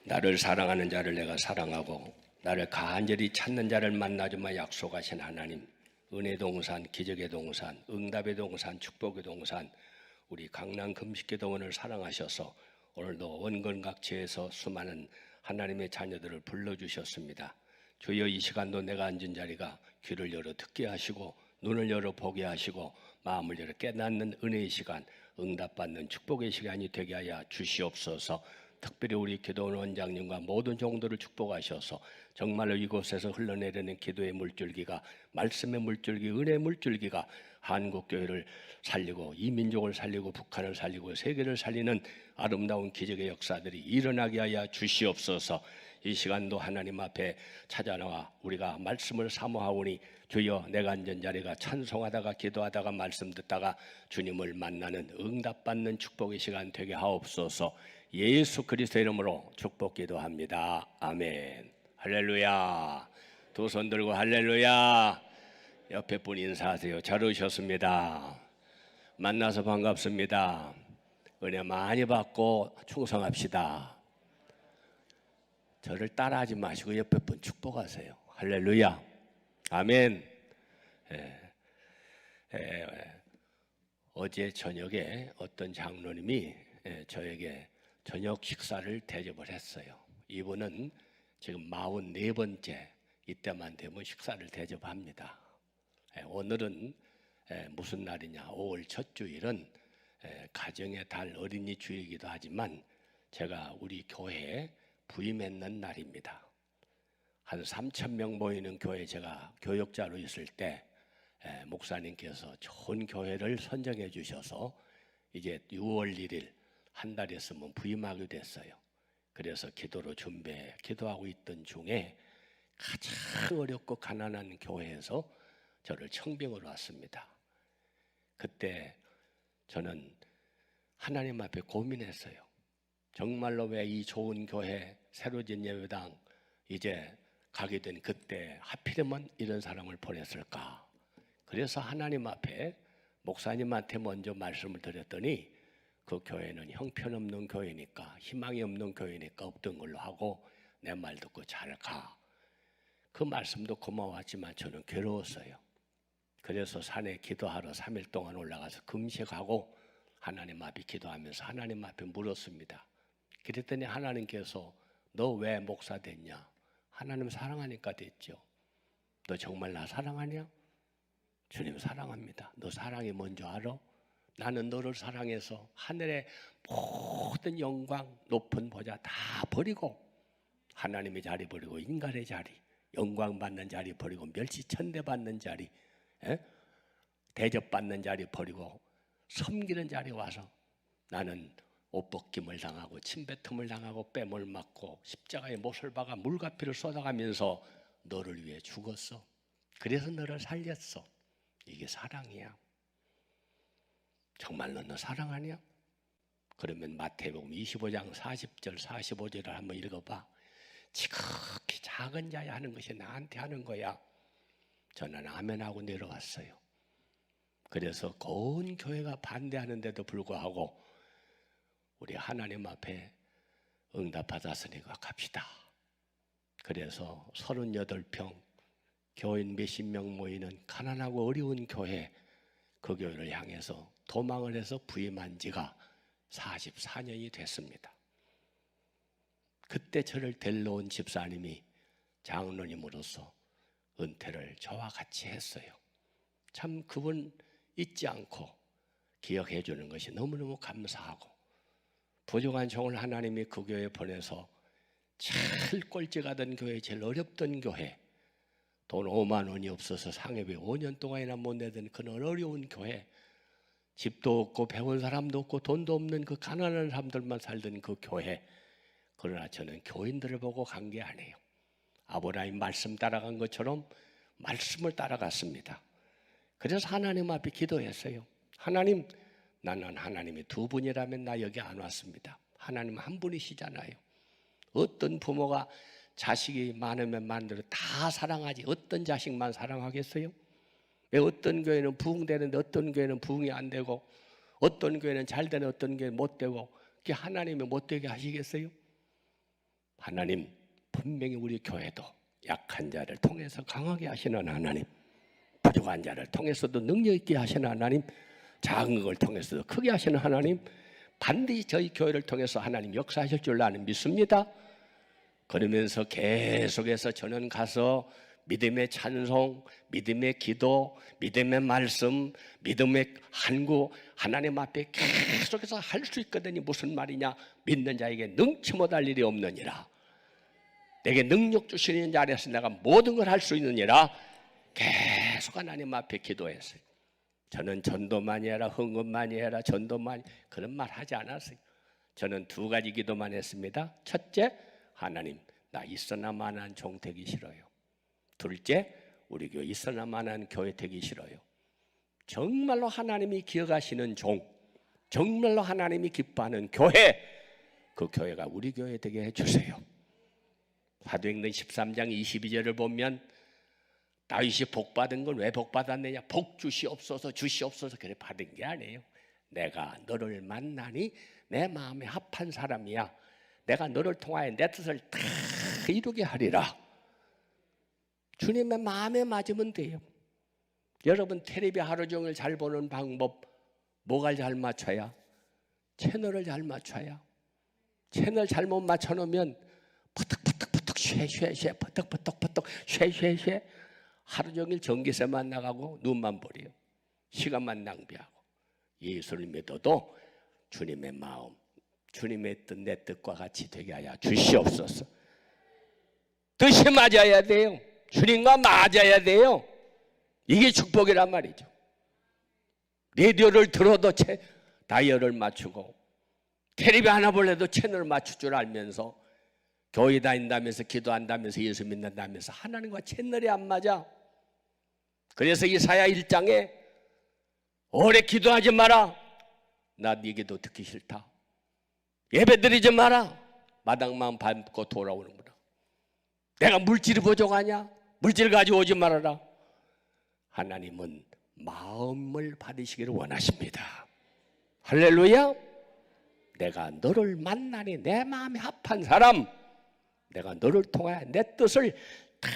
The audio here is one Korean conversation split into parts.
나를 사랑하는 자를 내가 사랑하고 나를 간절히 찾는 자를 만나주마 약속하신 하나님, 은혜 동산, 기적의 동산, 응답의 동산, 축복의 동산, 우리 강남 금식기도원을 사랑하셔서 오늘도 원건각지에서 수많은 하나님의 자녀들을 불러주셨습니다. 주여, 이 시간도 내가 앉은 자리가 귀를 열어 듣게 하시고 눈을 열어 보게 하시고 마음을 열어 깨닫는 은혜의 시간, 응답받는 축복의 시간이 되게 하여 주시옵소서. 특별히 우리 기도원 원장님과 모든 종들을 축복하셔서 정말로 이곳에서 흘러내리는 기도의 물줄기가, 말씀의 물줄기, 은혜의 물줄기가 한국교회를 살리고 이 민족을 살리고 북한을 살리고 세계를 살리는 아름다운 기적의 역사들이 일어나게 하여 주시옵소서. 이 시간도 하나님 앞에 찾아나와 우리가 말씀을 사모하오니 주여, 내가 앉은 자리가 찬송하다가 기도하다가 말씀 듣다가 주님을 만나는 응답받는 축복의 시간 되게 하옵소서. 예수 그리스도 이름으로 축복 기도합니다. 아멘. 할렐루야. 두 손 들고 할렐루야. 옆에 분 인사하세요. 잘 오셨습니다. 만나서 반갑습니다. 은혜 많이 받고 충성합시다. 저를 따라하지 마시고 옆에 분 축복하세요. 할렐루야. 아멘. 어제 저녁에 어떤 장로님이 저에게 저녁 식사를 대접을 했어요. 이분은 지금 44번째, 이때만 되면 식사를 대접합니다. 오늘은 무슨 날이냐, 5월 첫 주일은 가정의 달 어린이 주이기도 하지만 제가 우리 교회에 부임했는 날입니다. 한 3,000명 모이는 교회 제가 교역자로 있을 때 목사님께서 좋은 교회를 선정해 주셔서 이제 6월 1일 한 달 있으면 부임하게 됐어요. 그래서 기도로 기도하고 있던 중에 가장 어렵고 가난한 교회에서 저를 청빙으로 왔습니다. 그때 저는 하나님 앞에 고민했어요. 정말로 왜 이 좋은 교회, 새로진 예배당 이제 가게 된 그때 하필이면 이런 사람을 보냈을까? 그래서 하나님 앞에 목사님한테 먼저 말씀을 드렸더니 그 교회는 형편없는 교회니까, 희망이 없는 교회니까 없던 걸로 하고 내 말 듣고 잘 가. 그 말씀도 고마웠지만 저는 괴로웠어요. 그래서 산에 기도하러 3일 동안 올라가서 금식하고 하나님 앞에 기도하면서 하나님 앞에 물었습니다. 그랬더니 하나님께서 너 왜 목사 됐냐? 하나님 사랑하니까 됐죠. 너 정말 나 사랑하냐? 주님 사랑합니다. 너 사랑이 뭔지 알아? 나는 너를 사랑해서 하늘의 모든 영광, 높은 보좌 다 버리고 하나님의 자리 버리고 인간의 자리, 영광 받는 자리 버리고 멸시천대 받는 자리, 대접받는 자리 버리고 섬기는 자리에 와서 나는 옷벗김을 당하고 침뱉음을 당하고 뺨을 맞고 십자가에 못을 박아 물가피를 쏟아가면서 너를 위해 죽었어. 그래서 너를 살렸어. 이게 사랑이야. 정말로 너 사랑하냐? 그러면 마태복음 25장 40절 45절을 한번 읽어봐. 지극히 작은 자야 하는 것이 나한테 하는 거야. 저는 아멘하고 내려왔어요. 그래서 온 교회가 반대하는데도 불구하고 우리 하나님 앞에 응답받았으니까 갑시다. 그래서 38평 교인 몇십 명 모이는 가난하고 어려운 교회, 그 교회를 향해서 도망을 해서 부임한 지가 44년이 됐습니다. 그때 저를 데려온 집사님이 장로님으로서 은퇴를 저와 같이 했어요. 참 그분 잊지 않고 기억해 주는 것이 너무너무 감사하고, 부족한 종을 하나님이 그 교회에 보내서 제일 꼴찌가던 교회, 제일 어렵던 교회, 돈 5만 원이 없어서 상해비 5년 동안이나 못 내던 그런 어려운 교회, 집도 없고 배운 사람도 없고 돈도 없는 그 가난한 사람들만 살던 그 교회, 그러나 저는 교인들을 보고 간 게 아니에요. 아브라함 말씀 따라간 것처럼 말씀을 따라갔습니다. 그래서 하나님 앞에 기도했어요. 하나님, 나는 하나님이 두 분이라면 나 여기 안 왔습니다. 하나님 한 분이시잖아요. 어떤 부모가 자식이 많으면 많은 다 사랑하지 어떤 자식만 사랑하겠어요? 왜 어떤 교회는 부흥되는데 어떤 교회는 부흥이 안 되고, 어떤 교회는 잘 되는 어떤 교회는 못 되고, 그게 하나님이 못 되게 하시겠어요? 하나님 분명히 우리 교회도 약한 자를 통해서 강하게 하시는 하나님, 부족한 자를 통해서도 능력 있게 하시는 하나님, 작은 걸 통해서도 크게 하시는 하나님, 반드시 저희 교회를 통해서 하나님 역사하실 줄 나는 믿습니다. 그러면서 계속해서 저는 가서 믿음의 찬송, 믿음의 기도, 믿음의 말씀, 믿음의 간구 하나님 앞에 계속해서 할 수 있거든요. 무슨 말이냐? 믿는 자에게 능치 못할 일이 없느니라. 내게 능력 주시는 자 안에서 내가 모든 걸 할 수 있느니라. 계속 하나님 앞에 기도했어요. 저는 전도만이 해라, 헌금만이 해라, 전도만이 그런 말 하지 않았어요. 저는 두 가지 기도만 했습니다. 첫째, 하나님 나 있어나만한 종 되기 싫어요. 둘째, 우리 교회 있어나만한 교회 되기 싫어요. 정말로 하나님이 기억하시는 종, 정말로 하나님이 기뻐하는 교회, 그 교회가 우리 교회 되게 해주세요. 사도행전 13장 22절을 보면 다윗이 복받은 건 왜 복받았느냐? 복 주시옵소서 주시옵소서 그래 받은 게 아니에요. 내가 너를 만나니 내 마음에 합한 사람이야. 내가 너를 통하여 내 뜻을 다 이루게 하리라. 주님의 마음에 맞으면 돼요. 여러분 텔레비 하루 종일 잘 보는 방법 뭐가 잘 맞춰야? 채널을 잘 맞춰야. 채널 잘못 맞춰놓으면 퍼뜩퍼뜩퍼뜩 쉐쉐쉐 퍼뜩퍼뜩퍼뜩 쉐쉐쉐 하루 종일 전기세만 나가고 눈만 버려요. 시간만 낭비하고. 예수를 믿어도 주님의 마음, 주님의 뜻, 내 뜻과 같이 되게 하여 주시옵소서. 뜻이 맞아야 돼요. 주님과 맞아야 돼요. 이게 축복이란 말이죠. 라디오를 들어도 다이얼을 맞추고 텔레비 하나 볼래도 채널을 맞출 줄 알면서 교회 다닌다면서 기도한다면서 예수 믿는다면서 하나님과 채널이 안 맞아. 그래서 이사야 1장에 오래 기도하지 마라. 나 네 기도 듣기 싫다. 예배 드리지 마라. 마당만 밟고 돌아오는구나. 내가 물질이 부족하냐? 물질 가지고 오지 말아라. 하나님은 마음을 받으시기를 원하십니다. 할렐루야. 내가 너를 만나니 내 마음에 합한 사람, 내가 너를 통하여 내 뜻을 다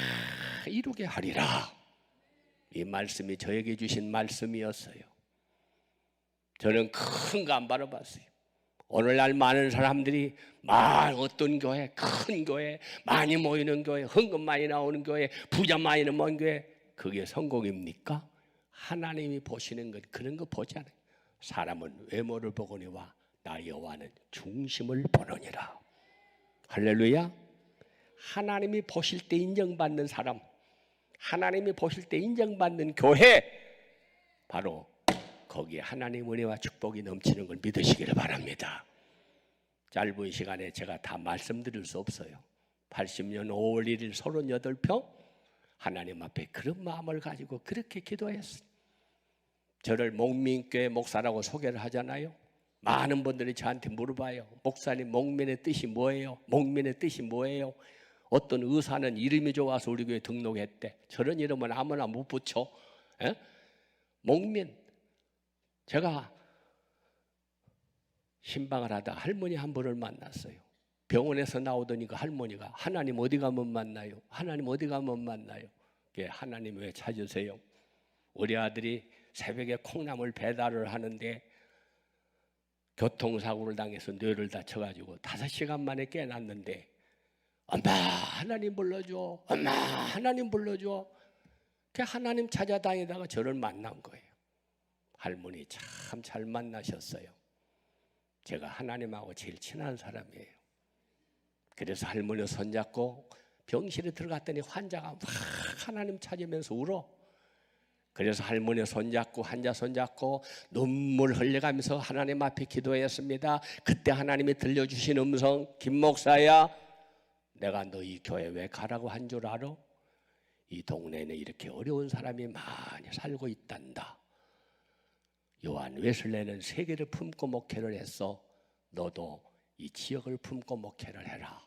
이루게 하리라. 이 말씀이 저에게 주신 말씀이었어요. 저는 큰 거 안 바라봤어요. 오늘날 많은 사람들이 어떤 교회, 큰 교회, 많이 모이는 교회, 헌금 많이 나오는 교회, 부자 많이 나오는 교회, 그게 성공입니까? 하나님이 보시는 건 그런 거 보지 않아요. 사람은 외모를 보거니와 나 여호와는 중심을 보느니라. 할렐루야. 하나님이 보실 때 인정받는 사람, 하나님이 보실 때 인정받는 교회, 바로 거기에 하나님 은혜와 축복이 넘치는 걸 믿으시기를 바랍니다. 짧은 시간에 제가 다 말씀드릴 수 없어요. 80년 5월 1일 38평 하나님 앞에 그런 마음을 가지고 그렇게 기도했어요. 저를 목민교회 목사라고 소개를 하잖아요. 많은 분들이 저한테 물어봐요. 목사님 목민의 뜻이 뭐예요? 목민의 뜻이 뭐예요? 어떤 의사는 이름이 좋아서 우리 교회 등록했대. 저런 이름은 아무나 못 붙여. 에? 목민. 제가 신방을 하다 할머니 한 분을 만났어요. 병원에서 나오더니 그 할머니가 하나님 어디 가면 만나요? 하나님 어디 가면 만나요? 하나님 왜 찾으세요? 우리 아들이 새벽에 콩나물 배달을 하는데 교통사고를 당해서 뇌를 다쳐가지고 5시간 만에 깨어났는데 엄마 하나님 불러줘. 엄마 하나님 불러줘. 그 하나님 찾아다니다가 저를 만난 거예요. 할머니 참 잘 만나셨어요. 제가 하나님하고 제일 친한 사람이에요. 그래서 할머니 손잡고 병실에 들어갔더니 환자가 막 하나님 찾으면서 울어. 그래서 할머니 손잡고 환자 손잡고 눈물 흘려가면서 하나님 앞에 기도했습니다. 그때 하나님이 들려주신 음성, 김 목사야 내가 너희 교회 왜 가라고 한 줄 알아? 이 동네에는 이렇게 어려운 사람이 많이 살고 있단다. 요한 웨슬레는 세계를 품고 목회를 했어. 너도 이 지역을 품고 목회를 해라.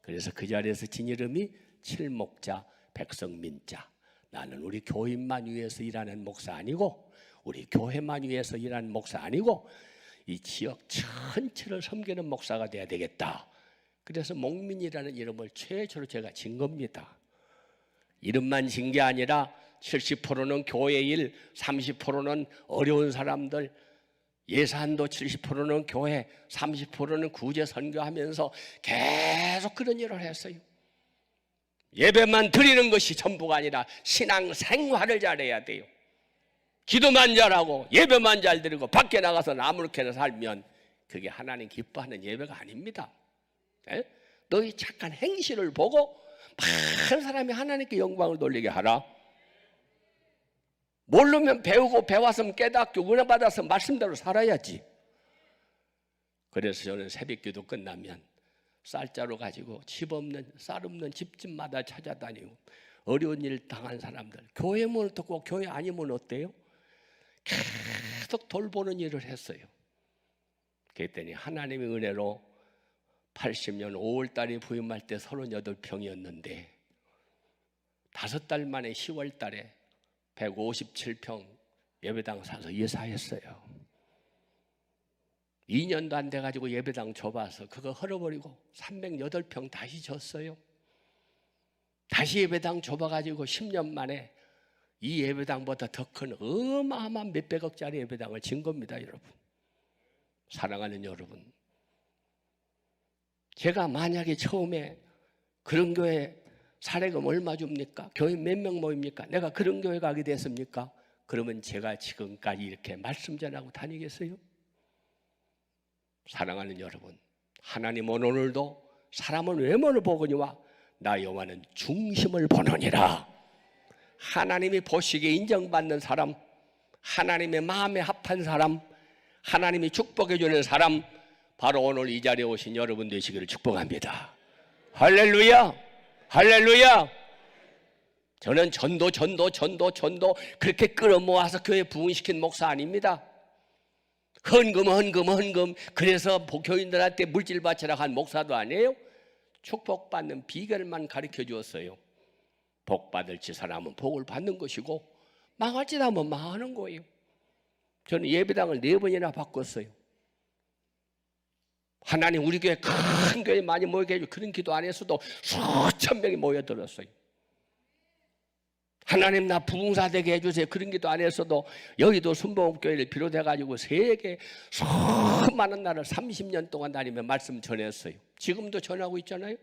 그래서 그 자리에서 진 이름이 칠목자 백성민자. 나는 우리 교인만 위해서 일하는 목사 아니고 우리 교회만 위해서 일하는 목사 아니고 이 지역 전체를 섬기는 목사가 돼야 되겠다. 그래서 목민이라는 이름을 최초로 제가 진 겁니다. 이름만 진 게 아니라 70%는 교회 일, 30%는 어려운 사람들, 예산도 70%는 교회, 30%는 구제 선교하면서 계속 그런 일을 했어요. 예배만 드리는 것이 전부가 아니라 신앙 생활을 잘해야 돼요. 기도만 잘하고 예배만 잘 드리고 밖에 나가서 아무렇게나 살면 그게 하나님 기뻐하는 예배가 아닙니다. 너희 착한 행실을 보고 많은 사람이 하나님께 영광을 돌리게 하라. 모르면 배우고 배웠으면 깨닫고 은혜 받아서 말씀대로 살아야지. 그래서 저는 새벽기도 끝나면 쌀자루 가지고 쌀 없는 집집마다 찾아다니고 어려운 일 당한 사람들, 교회 문을 듣고 교회 아니면 어때요? 계속 돌보는 일을 했어요. 그랬더니 하나님의 은혜로 80년 5월달에 부임할 때 38평이었는데 5달 만에 10월달에 157평 예배당 사서 이사했어요. 2년도 안 돼가지고 예배당 좁아서 그거 헐어버리고 308평 다시 졌어요. 다시 예배당 좁아가지고 10년 만에 이 예배당보다 더 큰 어마어마한 몇백억짜리 예배당을 진 겁니다, 여러분. 사랑하는 여러분, 제가 만약에 처음에 그런 교회 사례금 얼마 줍니까? 교회 몇 명 모입니까? 내가 그런 교회 가게 됐습니까? 그러면 제가 지금까지 이렇게 말씀 전하고 다니겠어요? 사랑하는 여러분, 하나님은 오늘도 사람은 외모를 보거니와 나 여호와는 중심을 보느니라. 하나님이 보시기에 인정받는 사람, 하나님의 마음에 합한 사람, 하나님이 축복해 주는 사람, 바로 오늘 이 자리에 오신 여러분 되시기를 축복합니다. 할렐루야, 할렐루야. 저는 전도 그렇게 끌어모아서 교회 부흥시킨 목사 아닙니다. 헌금 그래서 교인들한테 물질 바치라 한 목사도 아니에요. 축복받는 비결만 가르쳐 주었어요. 복 받을지 사람은 복을 받는 것이고 망할지 하면 망하는 거예요. 저는 예배당을 4번이나 바꿨어요. 하나님 우리 교회 큰 교회 많이 모이게 해주고 그런 기도 안 했어도 수천 명이 모여들었어요. 하나님 나 부흥사 되게 해주세요. 그런 기도 안 했어도 여의도 순복음교회를 비롯해가지고 세계 수많은 나라를 30년 동안 다니며 말씀 전했어요. 지금도 전하고 있잖아요.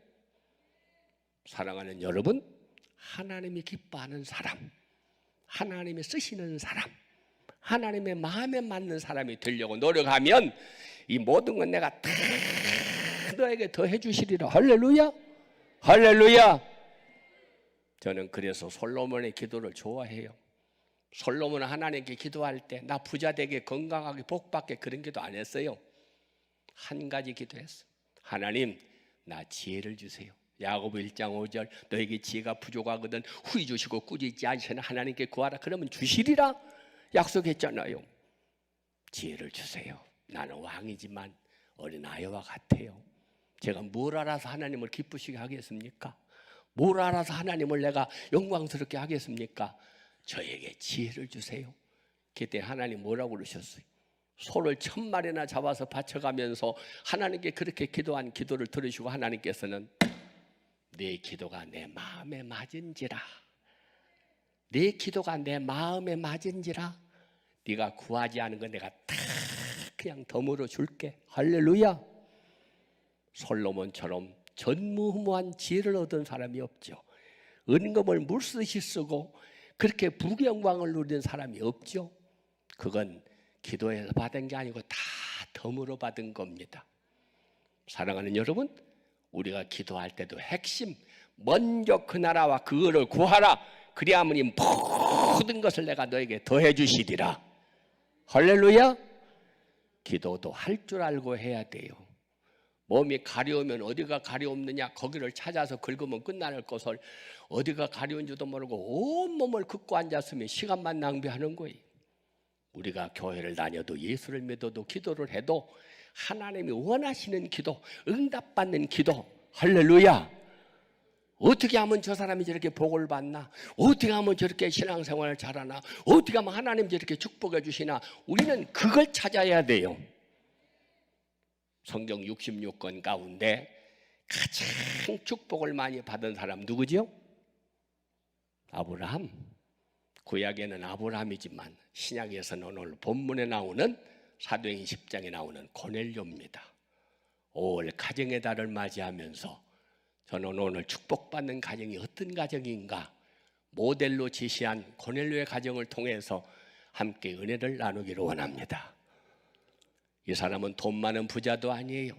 사랑하는 여러분, 하나님이 기뻐하는 사람, 하나님이 쓰시는 사람, 하나님의 마음에 맞는 사람이 되려고 노력하면 이 모든 건 내가 다 너에게 더 해주시리라. 할렐루야, 할렐루야. 저는 그래서 솔로몬의 기도를 좋아해요. 솔로몬은 하나님께 기도할 때 나 부자 되게 건강하게 복받게 그런 기도 안 했어요. 한 가지 기도했어. 하나님 나 지혜를 주세요. 야고보 1장 5절 너에게 지혜가 부족하거든 후히 주시고 꾸짖지 않으시는 하나님께 구하라. 그러면 주시리라 약속했잖아요. 지혜를 주세요. 나는 왕이지만 어린아이와 같아요. 제가 뭘 알아서 하나님을 기쁘시게 하겠습니까? 뭘 알아서 하나님을 내가 영광스럽게 하겠습니까? 저에게 지혜를 주세요. 그때 하나님 뭐라고 그러셨어요? 소를 1000마리나 잡아서 바쳐가면서 하나님께 그렇게 기도한 기도를 들으시고 하나님께서는 내 기도가 내 마음에 맞은지라, 내 기도가 내 마음에 맞은지라 네가 구하지 않은 건 내가 다 그냥 덤으로 줄게. 할렐루야. 솔로몬처럼 전무후무한 지혜를 얻은 사람이 없죠. 은금을 물쓰시 쓰고 그렇게 부귀영광을 누리는 사람이 없죠. 그건 기도해서 받은 게 아니고 다 덤으로 받은 겁니다. 사랑하는 여러분, 우리가 기도할 때도 핵심 먼저 그 나라와 그거를 구하라. 그리하면 모든 것을 내가 너에게 더해 주시리라. 할렐루야. 기도도 할 줄 알고 해야 돼요. 몸이 가려우면 어디가 가려움느냐 거기를 찾아서 긁으면 끝나는 것을 어디가 가려운지도 모르고 온몸을 긁고 앉았으면 시간만 낭비하는 거예요. 우리가 교회를 다녀도 예수를 믿어도 기도를 해도 하나님이 원하시는 기도, 응답받는 기도. 할렐루야. 어떻게 하면 저 사람이 저렇게 복을 받나? 어떻게 하면 저렇게 신앙생활을 잘하나? 어떻게 하면 하나님 저렇게 축복해 주시나? 우리는 그걸 찾아야 돼요. 성경 66권 가운데 가장 축복을 많이 받은 사람 누구죠? 아브라함. 구약에는 아브라함이지만 신약에서는 오늘 본문에 나오는 사도행전 10장에 나오는 고넬료입니다. 5월 가정의 달을 맞이하면서 저는 오늘 축복받는 가정이 어떤 가정인가 모델로 제시한 고넬료의 가정을 통해서 함께 은혜를 나누기를 원합니다. 이 사람은 돈 많은 부자도 아니에요.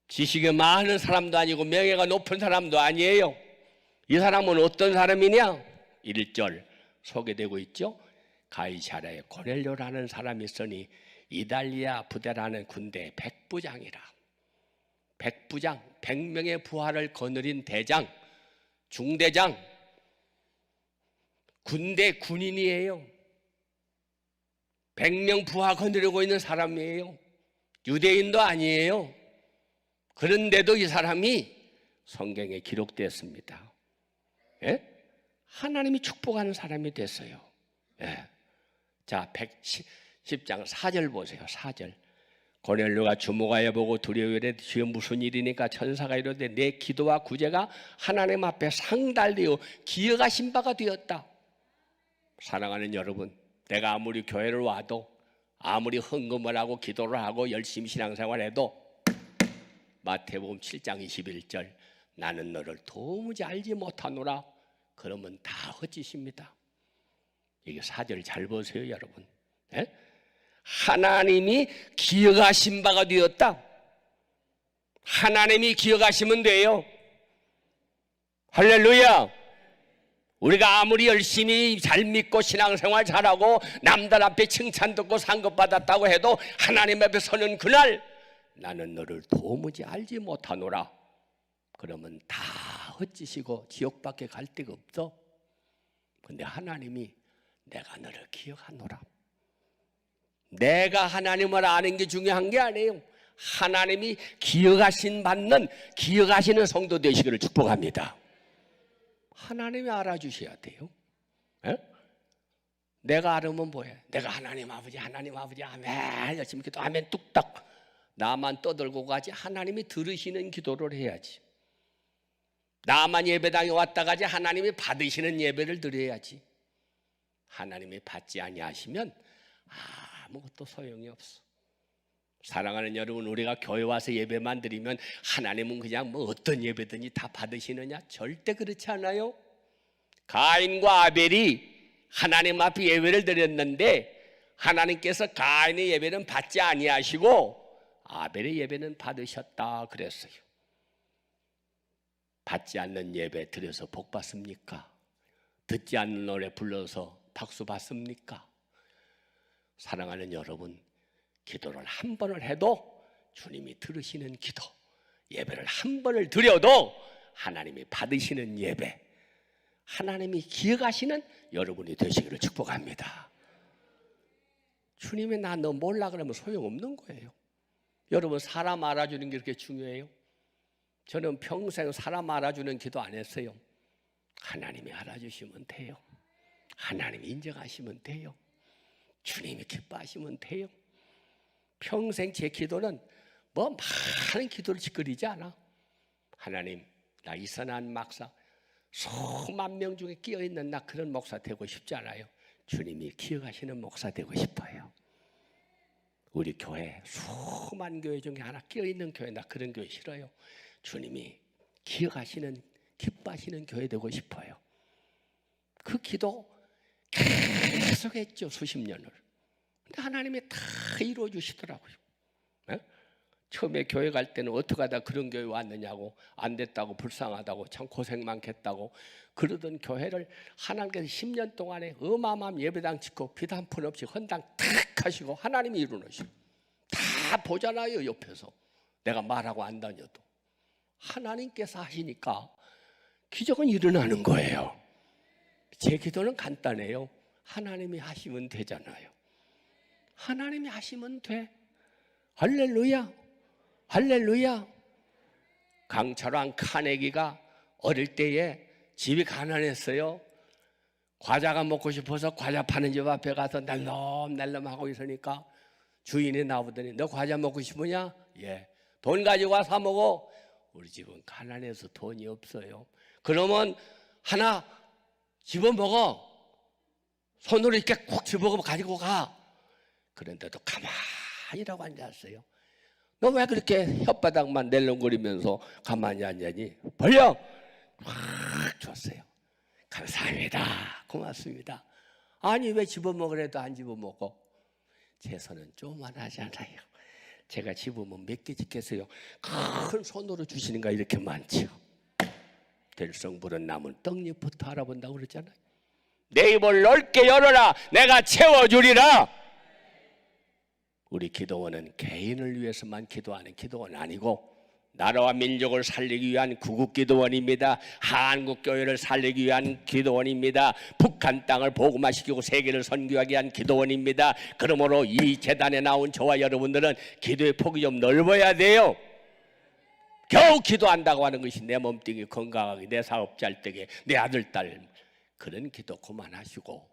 지식이 많은 사람도 아니고 명예가 높은 사람도 아니에요. 이 사람은 어떤 사람이냐? 1절 소개되고 있죠. 가이사랴에 고넬료라는 사람이 있으니 이달리아 부대라는 군대 백부장이라. 백부장, 100명의 부하를 거느린 대장, 중대장, 군대 군인이에요. 100명 부하 거느리고 있는 사람이에요. 유대인도 아니에요. 그런데도 이 사람이 성경에 기록되었습니다. 예? 하나님이 축복하는 사람이 됐어요. 예. 자, 110장 4절 보세요. 4절. 고넬료가 주목하여 보고 두려워하되 주여 무슨 일이니까 천사가 이르되 내 기도와 구제가 하나님 앞에 상달되어 기억하신 바가 되었다. 사랑하는 여러분, 내가 아무리 교회를 와도 아무리 헌금을 하고 기도를 하고 열심히 신앙생활을 해도 마태복음 7장 21절 나는 너를 도무지 알지 못하노라 그러면 다 헛짓입니다. 이게 4절 잘 보세요 여러분. 예? 하나님이 기억하신 바가 되었다. 하나님이 기억하시면 돼요. 할렐루야. 우리가 아무리 열심히 잘 믿고 신앙생활 잘하고 남들 앞에 칭찬 듣고 상급받았다고 해도 하나님 앞에 서는 그날 나는 너를 도무지 알지 못하노라 그러면 다 헛짓이고 지옥밖에 갈 데가 없어. 근데 하나님이 내가 너를 기억하노라. 내가 하나님을 아는 게 중요한 게 아니에요. 하나님이 기억하시는 성도 되시기를 축복합니다. 하나님이 알아주셔야 돼요. 에? 내가 알으면 뭐해? 내가 하나님 아버지 아멘 열심히 기도 아멘 뚝딱 나만 떠들고 가지. 하나님이 들으시는 기도를 해야지. 나만 예배당에 왔다 가지. 하나님이 받으시는 예배를 드려야지. 하나님이 받지 아니하시면 아무것도 소용이 없어. 사랑하는 여러분, 우리가 교회 와서 예배만 드리면 하나님은 그냥 뭐 어떤 예배든지 다 받으시느냐? 절대 그렇지 않아요. 가인과 아벨이 하나님 앞에 예배를 드렸는데 하나님께서 가인의 예배는 받지 아니하시고 아벨의 예배는 받으셨다 그랬어요. 받지 않는 예배 드려서 복 받습니까? 듣지 않는 노래 불러서 박수 받습니까? 사랑하는 여러분, 기도를 한 번을 해도 주님이 들으시는 기도, 예배를 한 번을 드려도 하나님이 받으시는 예배, 하나님이 기억하시는 여러분이 되시기를 축복합니다. 주님이 나 너 몰라 그러면 소용없는 거예요. 여러분, 사람 알아주는 게 그렇게 중요해요? 저는 평생 사람 알아주는 기도 안 했어요. 하나님이 알아주시면 돼요. 하나님이 인정하시면 돼요. 주님이 기뻐하시면 돼요. 평생 제 기도는 뭐 많은 기도를 짓거리지 않아. 하나님, 나 이선한 목사 수만 명 중에 끼어있는 나 그런 목사 되고 싶지 않아요. 주님이 기억하시는 목사 되고 싶어요. 우리 교회 수만 교회 중에 하나 끼어있는 교회, 나 그런 교회 싫어요. 주님이 기억하시는 기뻐하시는 교회 되고 싶어요. 그 기도 계속 했죠. 수십 년을. 근데 하나님이 다 이루어 주시더라고요. 네? 처음에 교회 갈 때는 어떻게 하다 그런 교회 왔느냐고, 안 됐다고, 불쌍하다고, 참 고생 많겠다고 그러던 교회를 하나님께서 10년 동안에 어마어마한 예배당 짓고 비단 한 푼 없이 헌당 탁 하시고 하나님이 이루어주시고 다 보잖아요. 옆에서 내가 말하고 안 다녀도 하나님께서 하시니까 기적은 일어나는 거예요. 제 기도는 간단해요. 하나님이 하시면 되잖아요. 하나님이 하시면 돼. 할렐루야, 할렐루야. 강철왕 카네기가 어릴 때에 집이 가난했어요. 과자가 먹고 싶어서 과자 파는 집 앞에 가서 날름날름하고 있으니까 주인이 나오더니 너 과자 먹고 싶으냐? 예. 돈 가지고 와 사 먹어. 우리 집은 가난해서 돈이 없어요. 그러면 하나 집어먹어. 손으로 이렇게 콕 집어먹어 가지고 가. 그런데도 가만히라고 앉았어요. 너 왜 그렇게 혓바닥만 낼렁거리면서 가만히 앉았니? 벌려! 확 줬어요. 감사합니다. 고맙습니다. 아니 왜 집어먹으래도 안 집어먹어? 제 손은 조그만하잖아요. 제가 집으면 몇 개 짓겠어요? 큰 손으로 주시는가 이렇게 많죠. 들성부른 나무는 떡잎부터 알아본다고 그러잖아요. 내 입을 넓게 열어라. 내가 채워주리라. 우리 기도원은 개인을 위해서만 기도하는 기도원 아니고 나라와 민족을 살리기 위한 구국기도원입니다. 한국교회를 살리기 위한 기도원입니다. 북한 땅을 복음화시키고 세계를 선교하기 위한 기도원입니다. 그러므로 이 재단에 나온 저와 여러분들은 기도의 폭이 좀 넓어야 돼요. 겨우 기도한다고 하는 것이 내 몸뚱이 건강하게, 내 사업 잘 되게, 내 아들 딸, 그런 기도 그만하시고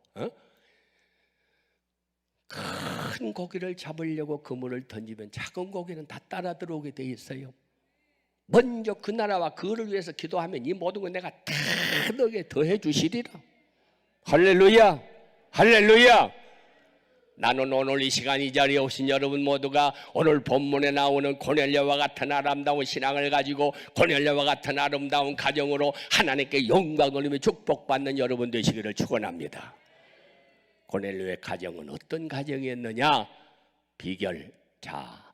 큰 고기를 잡으려고 그물을 던지면 작은 고기는 다 따라 들어오게 돼 있어요. 먼저 그 나라와 그를 위해서 기도하면 이 모든 건 내가 다 너에게 더해 주시리라. 할렐루야, 할렐루야. 나는 오늘 이 시간 이 자리에 오신 여러분 모두가 오늘 본문에 나오는 고넬료와 같은 아름다운 신앙을 가지고 고넬료와 같은 아름다운 가정으로 하나님께 영광 돌리며 축복받는 여러분 되시기를 축원합니다. 고넬료의 가정은 어떤 가정이었느냐? 비결, 자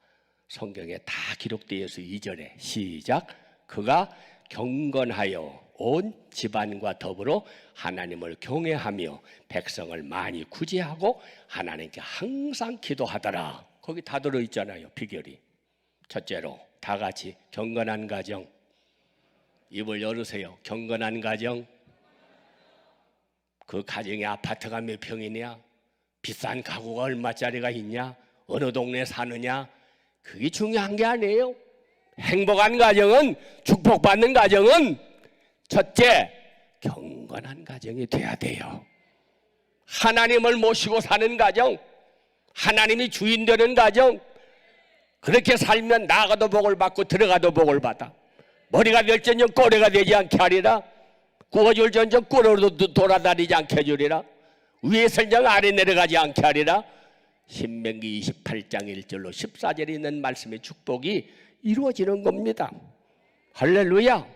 성경에 다 기록되어 있어서 2절에 시작. 그가 경건하여 온 집안과 더불어 하나님을 경외하며 백성을 많이 구제하고 하나님께 항상 기도하더라. 거기 다 들어있잖아요. 비결이. 첫째로 다 같이 경건한 가정. 입을 열으세요. 경건한 가정. 그 가정에 아파트가 몇 평이냐? 비싼 가구가 얼마짜리가 있냐? 어느 동네에 사느냐? 그게 중요한 게 아니에요. 행복한 가정은, 축복받는 가정은 첫째, 경건한 가정이 돼야 돼요. 하나님을 모시고 사는 가정, 하나님이 주인 되는 가정. 그렇게 살면 나가도 복을 받고 들어가도 복을 받아. 머리가 될전정 꼬리가 되지 않게 하리라. 구워줄 전정 꿀으로 돌아다니지 않게 해주리라. 위에 설정 아래 내려가지 않게 하리라. 신명기 28장 1절로 14절에 있는 말씀의 축복이 이루어지는 겁니다. 할렐루야.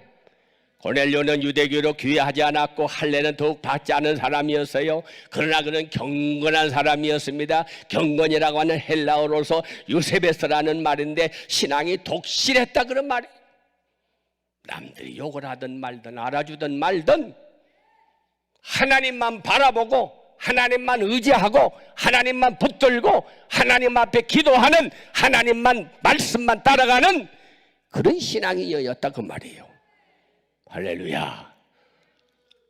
고넬료는 유대교로 귀화하지 않았고 할례는 더욱 받지 않은 사람이었어요. 그러나 그는 경건한 사람이었습니다. 경건이라고 하는 헬라어로서 유세베스라는 말인데 신앙이 독실했다 그런 말이에요. 남들이 욕을 하든 말든 알아주든 말든 하나님만 바라보고 하나님만 의지하고 하나님만 붙들고 하나님 앞에 기도하는, 하나님만 말씀만 따라가는 그런 신앙이었다 그 말이에요. 할렐루야.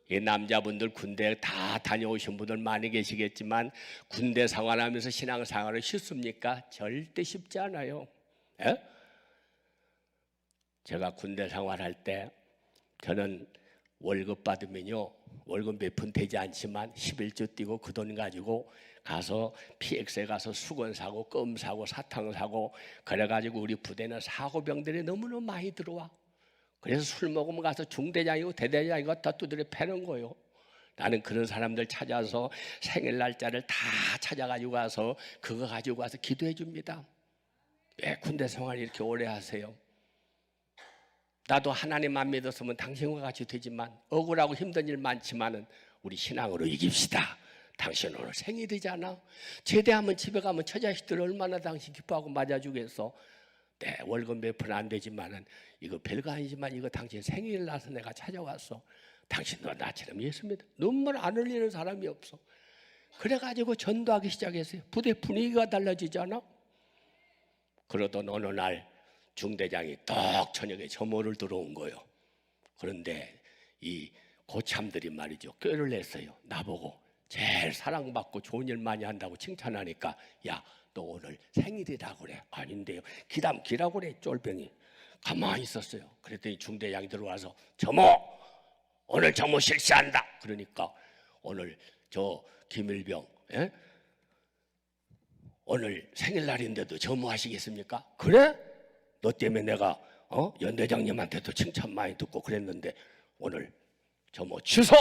이 남자분들 군대 다 다녀오신 분들 많이 계시겠지만 군대 생활하면서 신앙생활은 쉽습니까? 절대 쉽지 않아요. 에? 제가 군대 생활할 때 저는 월급 받으면요, 월급 몇 푼 되지 않지만 11조 띄고 그 돈 가지고 가서 PX에 가서 수건 사고 껌 사고 사탕 사고 그래가지고 우리 부대는 사고병들이 너무너무 많이 들어와. 그래서 술 먹으면 가서 중대장이고 대대장이고 다 두드려 패는 거예요. 나는 그런 사람들 찾아서 생일 날짜를 다 찾아가지고 가서 그거 가지고 가서 기도해 줍니다. 왜 군대 생활 이렇게 오래 하세요? 나도 하나님 안 믿었으면 당신과 같이 되지만 억울하고 힘든 일 많지만은 우리 신앙으로 이깁시다. 당신 오늘 생일이잖아. 제대하면 집에 가면 처자식들 얼마나 당신 기뻐하고 맞아주겠어. 네, 월급 몇 푼 안 되지만은 이거 별거 아니지만 이거 당신 생일이라서 내가 찾아왔어. 당신도 나처럼 예수 믿어. 눈물 안 흘리는 사람이 없어. 그래가지고 전도하기 시작했어요. 부대 분위기가 달라지잖아. 그러던 어느 날 중대장이 떡 저녁에 점호를 들어온 거예요. 그런데 이 고참들이 말이죠, 꾀를 냈어요. 나보고 제일 사랑받고 좋은 일 많이 한다고 칭찬하니까 야, 너 오늘 생일이라고 그래. 아닌데요. 기라고 그래. 쫄병이. 가만히 있었어요. 그랬더니 중대장이 들어와서 점호, 오늘 점호 실시한다. 그러니까 오늘 저 김일병, 예? 오늘 생일날인데도 점호하시겠습니까? 그래? 너 때문에 내가 연대장님한테도 칭찬 많이 듣고 그랬는데 오늘 저 뭐 취소!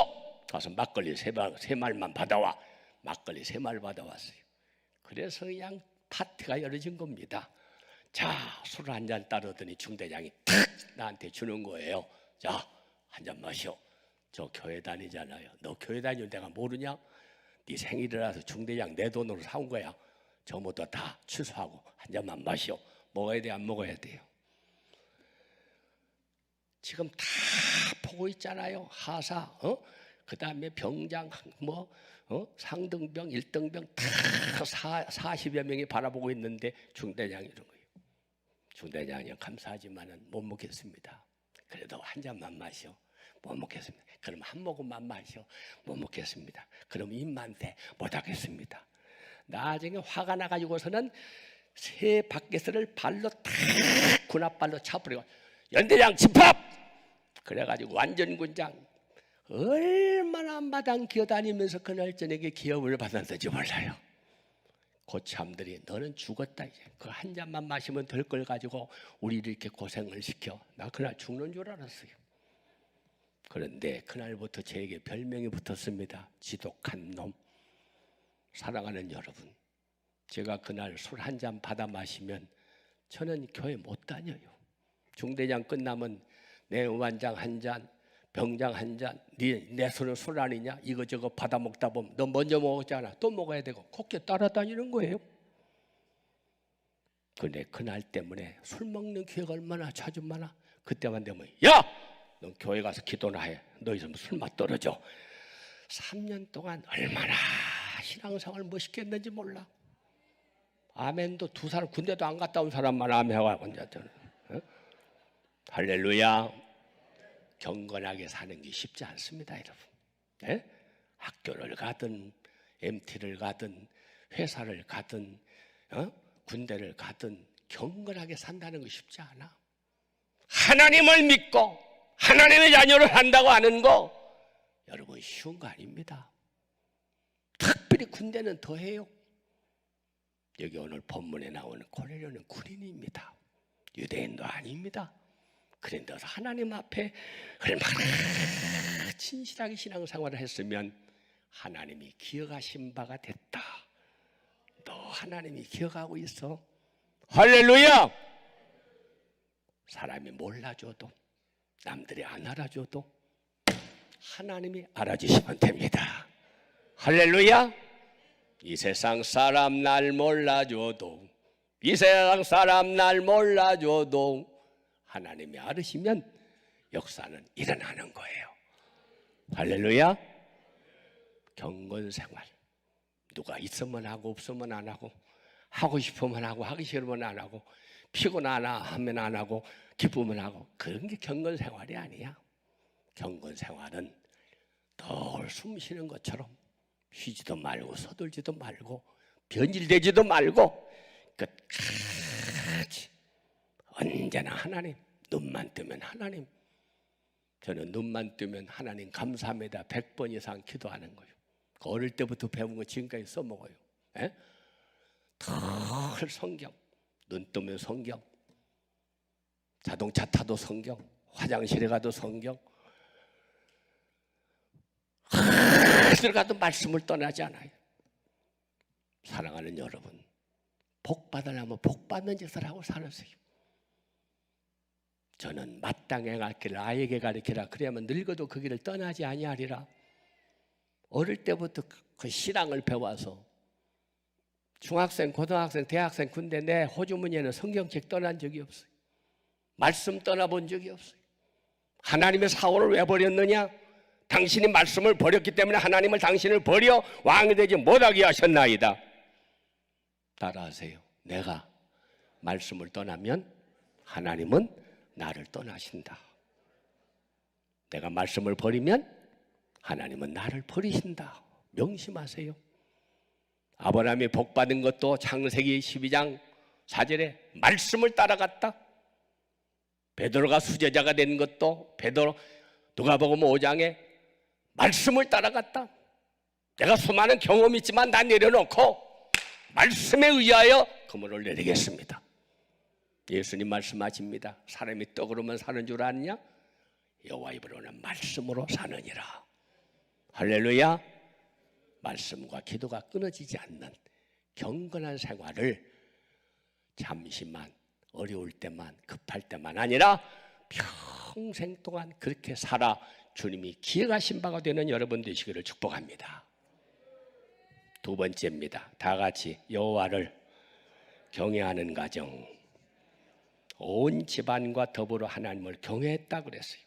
가서 막걸리 세 말만 받아와. 막걸리 3말 받아왔어요. 그래서 그냥 파티가 열어진 겁니다. 자, 술 한 잔 따르더니 중대장이 탁 나한테 주는 거예요. 자, 한 잔 마셔. 저 교회 다니잖아요. 너 교회 다니는 내가 모르냐? 네 생일이라서 중대장 내 돈으로 사온 거야. 저부터 다 취소하고 한 잔만 마셔. 먹어야 돼, 안 먹어야 돼요? 지금 다 보고 있잖아요. 하사, 그 다음에 병장, 상등병, 1등병 다 40여 명이 바라보고 있는데 중대장이 이런 거예요. 중대장이 감사하지만은 못 먹겠습니다. 그래도 한 잔만 마셔. 못 먹겠습니다. 그럼 한 모금만 마셔. 못 먹겠습니다. 그럼 입만 대. 못 하겠습니다. 나중에 화가 나가지고서는 새 바켓을 발로 탁 군합발로 차버리고 연대장 집합! 그래가지고 완전 군장 얼마나 마당 기어다니면서 그날 저녁에 기업을 받았는지 몰라요. 고참들이 너는 죽었다 이제 그 한 잔만 마시면 될 걸 가지고 우리를 이렇게 고생을 시켜. 나 그날 죽는 줄 알았어요. 그런데 그날부터 저에게 별명이 붙었습니다. 지독한 놈. 사랑하는 여러분, 제가 그날 술 한 잔 받아 마시면 저는 교회 못 다녀요. 중대장 끝나면 내 의원장 한 잔, 병장 한 잔, 내 손은 술 아니냐? 이거저거 받아 먹다 보면 너 먼저 먹었잖아. 또 먹어야 되고 그렇게 따라다니는 거예요. 근데 그날 때문에 술 먹는 기회가 얼마나 자주 많아. 그때만 되면 야! 너 교회 가서 기도나 해. 너 있으면 술맛 떨어져. 3년 동안 얼마나 신앙생활을 멋있게 했는지 몰라. 아멘도 2살 군대도 안 갔다 온 사람만 아멘하고 앉았잖아. 할렐루야. 경건하게 사는 게 쉽지 않습니다, 여러분. 네? 학교를 가든 MT를 가든 회사를 가든 군대를 가든 경건하게 산다는 거 쉽지 않아. 하나님을 믿고 하나님의 자녀를 한다고 하는 거 여러분 쉬운 거 아닙니다. 특별히 군대는 더해요. 여기 오늘 본문에 나오는 고넬료는 군인입니다. 유대인도 아닙니다. 그런데 하나님 앞에 얼마나 진실하게 신앙생활을 했으면 하나님이 기억하신 바가 됐다. 너 하나님이 기억하고 있어. 할렐루야. 사람이 몰라줘도 남들이 안 알아줘도 하나님이 알아주시면 됩니다. 할렐루야. 이 세상 사람 날 몰라줘도 이 세상 사람 날 몰라줘도 하나님이 알으시면 역사는 일어나는 거예요. 할렐루야. 경건생활 누가 있으면 하고 없으면 안 하고 하고 싶으면 하고 하기 싫으면 안 하고 피곤하나 하면 안 하고 기쁘면 하고 그런 게 경건생활이 아니야. 경건생활은 덜 숨 쉬는 것처럼 쉬지도 말고 서둘지도 말고 변질되지도 말고 끝까지 언제나 하나님. 눈만 뜨면 하나님. 저는 눈만 뜨면 하나님 감사합니다 100번 이상 기도하는 거예요. 어릴 때부터 배운 거 지금까지 써먹어요. 덜 성경. 눈 뜨면 성경. 자동차 타도 성경. 화장실에 가도 성경. 어딜 가도 말씀을 떠나지 않아요. 사랑하는 여러분, 복 받으려면 복 받는 짓을 하고 살았어요. 저는 마땅히 갈 길을 아이에게 가르치라. 그래야만 늙어도 그 길을 떠나지 아니하리라. 어릴 때부터 그 신앙을 배워서 중학생, 고등학생, 대학생, 군대 내 호주머니에는 성경책 떠난 적이 없어요. 말씀 떠나본 적이 없어요. 하나님의 사원을 왜 버렸느냐? 당신이 말씀을 버렸기 때문에 하나님을 당신을 버려 왕이 되지 못하게 하셨나이다. 따라하세요. 내가 말씀을 떠나면 하나님은 나를 떠나신다. 내가 말씀을 버리면 하나님은 나를 버리신다. 명심하세요. 아브라함이 복받은 것도 창세기 12장 4절에 말씀을 따라갔다. 베드로가 수제자가 된 것도 누가복음 5장에 말씀을 따라갔다. 내가 수많은 경험이 있지만 난 내려놓고 말씀에 의하여 그물을 내리겠습니다. 예수님 말씀하십니다. 사람이 떡으로만 사는 줄 아느냐? 여호와 입으로는 말씀으로 사느니라. 할렐루야. 말씀과 기도가 끊어지지 않는 경건한 생활을 잠시만, 어려울 때만, 급할 때만 아니라 평생 동안 그렇게 살아 주님이 기억하신 바가 되는 여러분 되시기를 축복합니다. 두 번째입니다. 다 같이 여호와를 경외하는 가정. 온 집안과 더불어 하나님을 경외했다 그랬어요.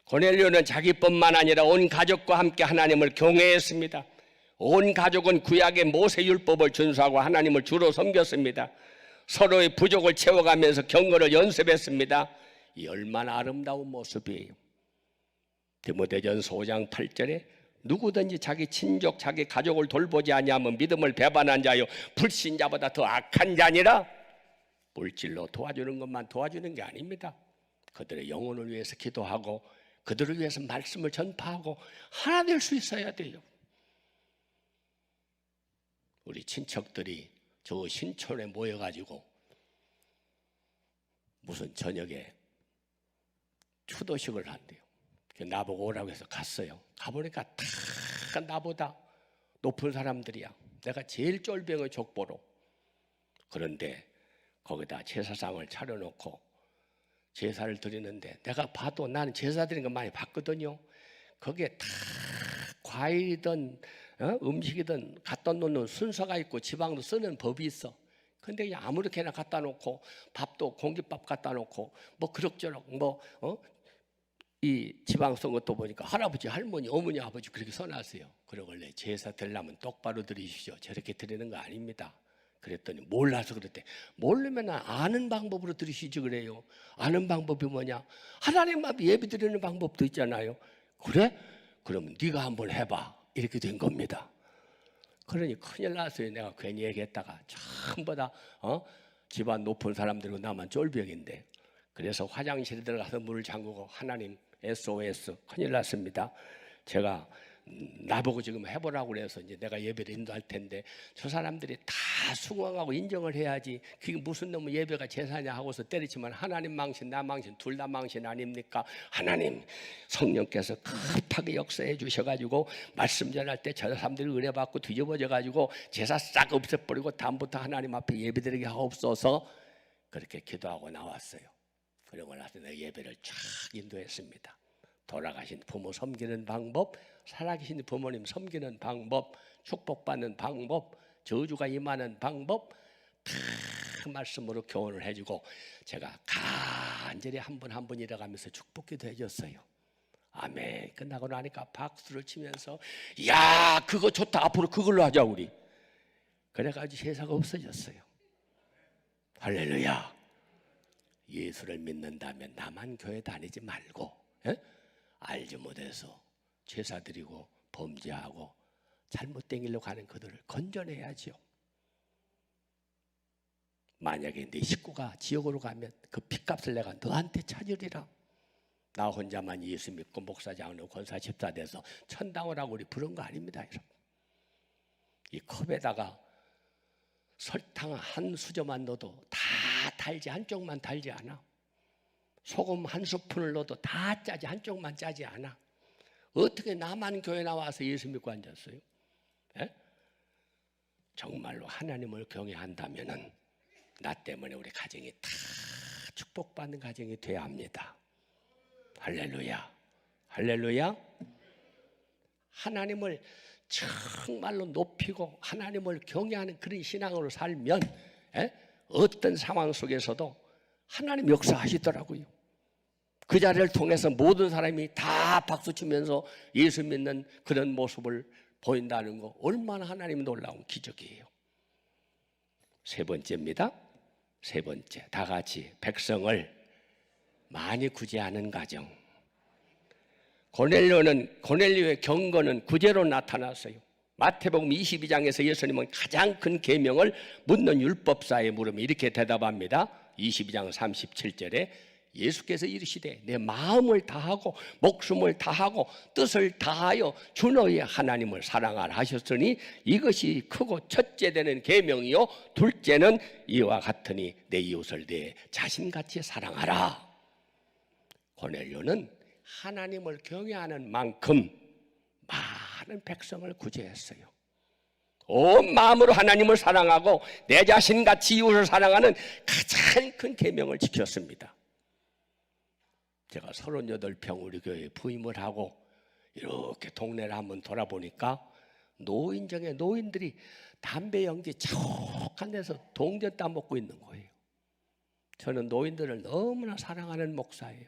고넬료는 자기뿐만 아니라 온 가족과 함께 하나님을 경외했습니다. 온 가족은 구약의 모세율법을 준수하고 하나님을 주로 섬겼습니다. 서로의 부족을 채워가면서 경건을 연습했습니다. 이 얼마나 아름다운 모습이에요. 디모데전서 5장 8절에 누구든지 자기 친족, 자기 가족을 돌보지 아니하면 믿음을 배반한 자요 불신자보다 더 악한 자니라. 물질로 도와주는 것만 도와주는 게 아닙니다. 그들의 영혼을 위해서 기도하고 그들을 위해서 말씀을 전파하고 하나 될 수 있어야 돼요. 우리 친척들이 저 신촌에 모여가지고 무슨 저녁에 추도식을 한대요. 나보고 오라고 해서 갔어요. 가보니까 다 나보다 높은 사람들이야. 내가 제일 쫄병의 족보로. 그런데 거기다 제사상을 차려놓고 제사를 드리는데 내가 봐도 나는 제사 드리는 거 많이 봤거든요. 거기에 다 과일이든 음식이든 갖다 놓는 순서가 있고 지방도 쓰는 법이 있어. 근데 아무렇게나 갖다 놓고 밥도 공깃밥 갖다 놓고 뭐 그럭저럭 이 지방 쓴 것도 보니까 할아버지, 할머니, 어머니, 아버지 그렇게 써놨어요. 그러길래 제사 드리려면 똑바로 드리시죠. 저렇게 드리는 거 아닙니다. 그랬더니 몰라서 그랬대. 모르면 아는 방법으로 드리시지 그래요. 아는 방법이 뭐냐? 하나님 앞에 예배 드리는 방법도 있잖아요. 그래? 그러면 네가 한번 해봐. 이렇게 된 겁니다. 그러니 큰일 났어요. 내가 괜히 얘기했다가 전부 다 집안 높은 사람들고 나만 쫄병인데. 그래서 화장실에 들어가서 문을 잠그고 하나님 SOS 큰일 났습니다. 제가 나보고 지금 해보라고 그래서 이제 내가 예배를 인도할 텐데 저 사람들이 다 수긍하고 인정을 해야지. 그게 무슨 놈의 예배가 제사냐 하고서 때리지만 하나님 망신 나 망신 둘 다 망신 아닙니까? 하나님 성령께서 급하게 역사해 주셔가지고 말씀 전할 때 저 사람들이 은혜 받고 뒤집어져가지고 제사 싹 없애버리고 다음부터 하나님 앞에 예배드리게 하옵소서. 그렇게 기도하고 나왔어요. 그러고 나서 내가 예배를 쫙 인도했습니다. 돌아가신 부모 섬기는 방법, 살아계신 부모님 섬기는 방법, 축복받는 방법, 저주가 임하는 방법 다 말씀으로 교훈을 해주고 제가 간절히 한 분 한 분 일어가면서 축복기도 해줬어요. 아멘. 끝나고 나니까 박수를 치면서 야 그거 좋다. 앞으로 그걸로 하자 우리. 그래가지고 제사가 없어졌어요. 할렐루야. 예수를 믿는다면 나만 교회 다니지 말고 알지 못해서 제사 드리고 범죄하고 잘못된 길로 가는 그들을 건져내야지요. 만약에 네 식구가 지옥으로 가면 그 핏값을 내가 너한테 찾으리라. 나 혼자만 예수 믿고 목사, 장로, 권사, 집사 돼서 천당을 하고 우리 부른 거 아닙니다. 여러분. 이 컵에다가 설탕 한 수저만 넣어도 다 달지 한쪽만 달지 않아. 소금 한 스푼을 넣어도 다 짜지 한쪽만 짜지 않아. 어떻게 나만 교회 나와서 예수 믿고 앉았어요? 에? 정말로 하나님을 경외한다면은 나 때문에 우리 가정이 다 축복받는 가정이 돼야 합니다. 할렐루야. 할렐루야. 하나님을 정말로 높이고 하나님을 경외하는 그런 신앙으로 살면 어떤 상황 속에서도 하나님 역사하시더라고요. 그 자리를 통해서 모든 사람이 다 박수치면서 예수 믿는 그런 모습을 보인다는 거 얼마나 하나님 놀라운 기적이에요. 세 번째입니다. 세 번째, 다 같이 백성을 많이 구제하는 가정. 고넬료의 경건은 구제로 나타났어요. 마태복음 22장에서 예수님은 가장 큰 계명을 묻는 율법사에 물으면 이렇게 대답합니다. 22장 37절에 예수께서 이르시되 내 마음을 다하고 목숨을 다하고 뜻을 다하여 주 너희 하나님을 사랑하라 하셨으니 이것이 크고 첫째 되는 계명이요 둘째는 이와 같으니 내 이웃을 내 자신같이 사랑하라. 고넬료는 하나님을 경외하는 만큼 많은 백성을 구제했어요. 온 마음으로 하나님을 사랑하고 내 자신같이 이웃을 사랑하는 가장 큰 계명을 지켰습니다. 제가 38평 우리 교회에 부임을 하고 이렇게 동네를 한번 돌아보니까 노인정에 노인들이 담배 연기 촉한 데서 동전 따먹고 있는 거예요. 저는 노인들을 너무나 사랑하는 목사예요.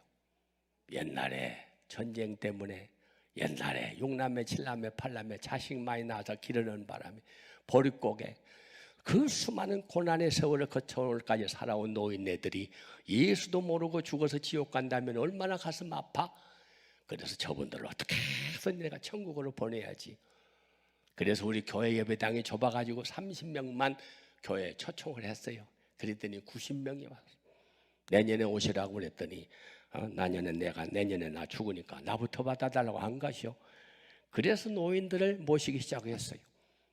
옛날에 전쟁 때문에 옛날에 6남매 7남매 8남매 자식 많이 낳아서 기르는 바람에 보릿고개 그 수많은 고난의 세월을 거쳐 오늘까지 살아온 노인네들이 예수도 모르고 죽어서 지옥 간다면 얼마나 가슴 아파? 그래서 저분들을 어떻게 해서 내가 천국으로 보내야지. 그래서 우리 교회 예배당이 좁아가지고 30명만 교회에 초청을 했어요. 그랬더니 90명이 왔어요. 내년에 오시라고 그랬더니 내년에 나 죽으니까 나부터 받아달라고 안 가시오. 그래서 노인들을 모시기 시작했어요.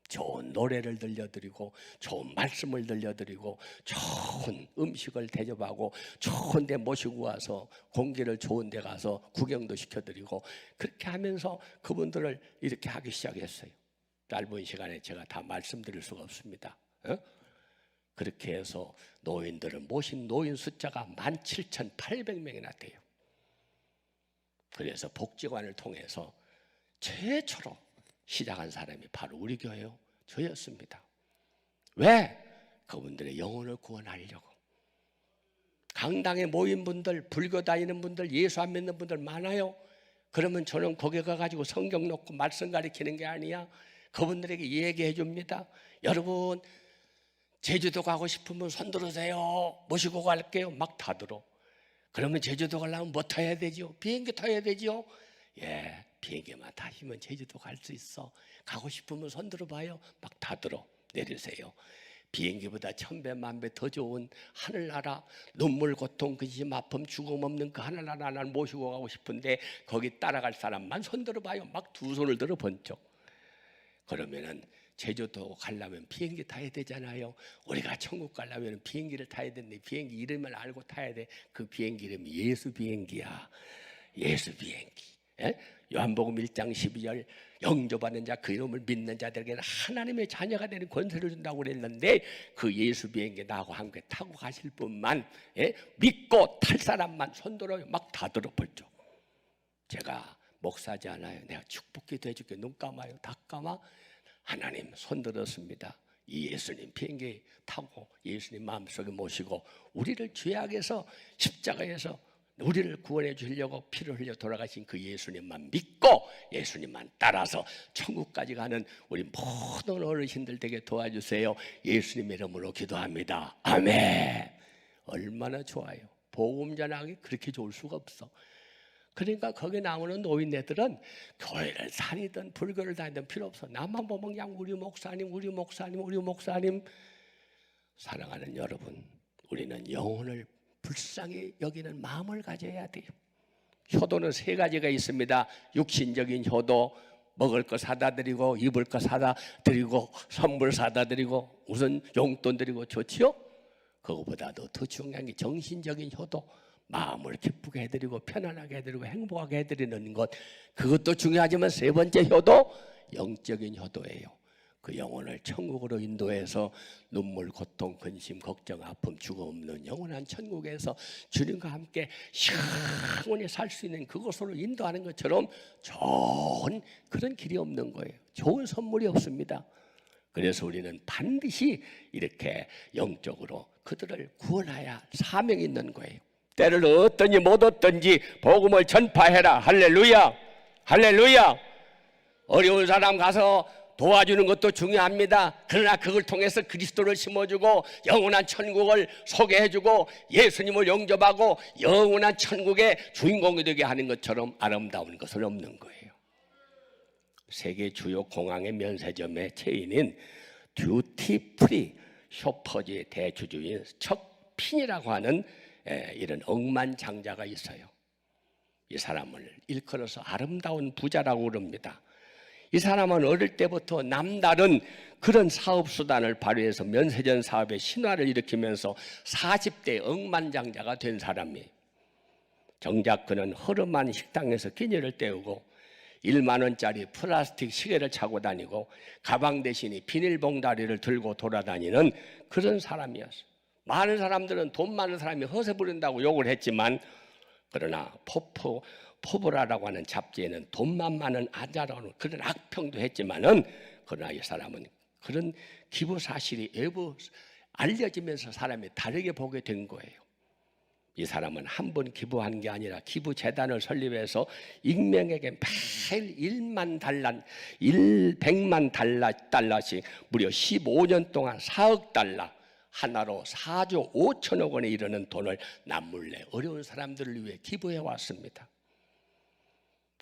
좋은 노래를 들려드리고 좋은 말씀을 들려드리고 좋은 음식을 대접하고 좋은 데 모시고 와서 공기를 좋은 데 가서 구경도 시켜드리고 그렇게 하면서 그분들을 이렇게 하기 시작했어요. 짧은 시간에 제가 다 말씀드릴 수가 없습니다. 그렇게 해서 노인들을 모신 노인 숫자가 17,800명이나 돼요. 그래서 복지관을 통해서 최초로 시작한 사람이 바로 우리 교회요. 저였습니다. 왜? 그분들의 영혼을 구원하려고. 강당에 모인 분들, 불교 다니는 분들, 예수 안 믿는 분들 많아요. 그러면 저는 거기 가가지고 성경 놓고 말씀 가르치는 게 아니야. 그분들에게 얘기해 줍니다. 여러분 제주도 가고 싶으면 손 들으세요. 모시고 갈게요. 막 다 들어. 그러면 제주도 가려면 뭐 타야 되죠? 비행기 타야 되죠? 예, 비행기만 타시면 제주도 갈 수 있어. 가고 싶으면 손 들어봐요. 막 다 들어. 내리세요. 비행기보다 1000배 만배 더 좋은 하늘나라, 눈물 고통 근심 아픔 죽음 없는 그 하늘나라 날 모시고 가고 싶은데 거기 따라갈 사람만 손 들어봐요. 막 두 손을 들어 번쩍. 그러면은 제주도 가려면 비행기 타야 되잖아요. 우리가 천국 가려면 비행기를 타야 되는데 비행기 이름을 알고 타야 돼. 그 비행기 이름이 예수 비행기야. 예수 비행기. 예? 요한복음 1장 12절 영접하는 자 그 이름을 믿는 자들에게는 하나님의 자녀가 되는 권세를 준다고 그랬는데 그 예수 비행기 나하고 함께 타고 가실 분만 믿고 탈 사람만 손들어요. 막 다 들어 벌죠. 제가 목사지 않아요. 내가 축복기도 해줄게. 눈 감아요. 다 감아. 하나님 손 들었습니다. 이 예수님 비행기 타고 예수님 마음속에 모시고 우리를 죄악에서 십자가에서 우리를 구원해 주려고 피를 흘려 돌아가신 그 예수님만 믿고 예수님만 따라서 천국까지 가는 우리 모든 어르신들 되게 도와주세요. 예수님 이름으로 기도합니다. 아멘. 얼마나 좋아요. 복음 전하기 그렇게 좋을 수가 없어. 그러니까 거기 나오는 노인네들은 교회를 다니든 불교를 다니든 필요 없어. 나만 보면 그냥 우리 목사님 사랑하는 여러분, 우리는 영혼을 불쌍히 여기는 마음을 가져야 돼요. 효도는 3가지가 있습니다. 육신적인 효도, 먹을 거 사다 드리고 입을 거 사다 드리고 선물 사다 드리고 우선 용돈 드리고 좋지요? 그거보다도 더 중요한 게 정신적인 효도, 마음을 기쁘게 해드리고 편안하게 해드리고 행복하게 해드리는 것, 그것도 중요하지만 3번째 효도, 영적인 효도예요. 그 영혼을 천국으로 인도해서 눈물, 고통, 근심, 걱정, 아픔, 죽음 없는 영원한 천국에서 주님과 함께 영원히 살 수 있는 그곳으로 인도하는 것처럼 좋은 그런 길이 없는 거예요. 좋은 선물이 없습니다. 그래서 우리는 반드시 이렇게 영적으로 그들을 구원해야 사명이 있는 거예요. 때를 얻든지 못 얻든지 복음을 전파해라. 할렐루야, 할렐루야. 어려운 사람 가서 도와주는 것도 중요합니다. 그러나 그걸 통해서 그리스도를 심어주고 영원한 천국을 소개해주고 예수님을 영접하고 영원한 천국의 주인공이 되게 하는 것처럼 아름다운 것은 없는 거예요. 세계 주요 공항의 면세점의 체인인 듀티프리 쇼퍼즈의 대주주인 척 핀이라고 하는 이런 억만장자가 있어요. 이 사람을 일컬어서 아름다운 부자라고 그럽니다. 이 사람은 어릴 때부터 남다른 그런 사업수단을 발휘해서 면세전 사업의 신화를 일으키면서 40대 억만장자가 된 사람이에요. 정작 그는 허름한 식당에서 끼니를 때우고 1만 원짜리 플라스틱 시계를 차고 다니고 가방 대신에 비닐봉다리를 들고 돌아다니는 그런 사람이었어요. 많은 사람들은 돈 많은 사람이 허세 부린다고 욕을 했지만, 그러나 포브라라고 하는 잡지에는 돈만 많은 아자라는 그런 악평도 했지만은, 그러나 이 사람은 그런 기부 사실이 외부 알려지면서 사람이 다르게 보게 된 거예요. 이 사람은 한 번 기부한 게 아니라 기부 재단을 설립해서 익명에게 매일 100만 달러씩 무려 15년 동안 4억 달러, 하나로 4조 5천억 원에 이르는 돈을 남몰래 어려운 사람들을 위해 기부해 왔습니다.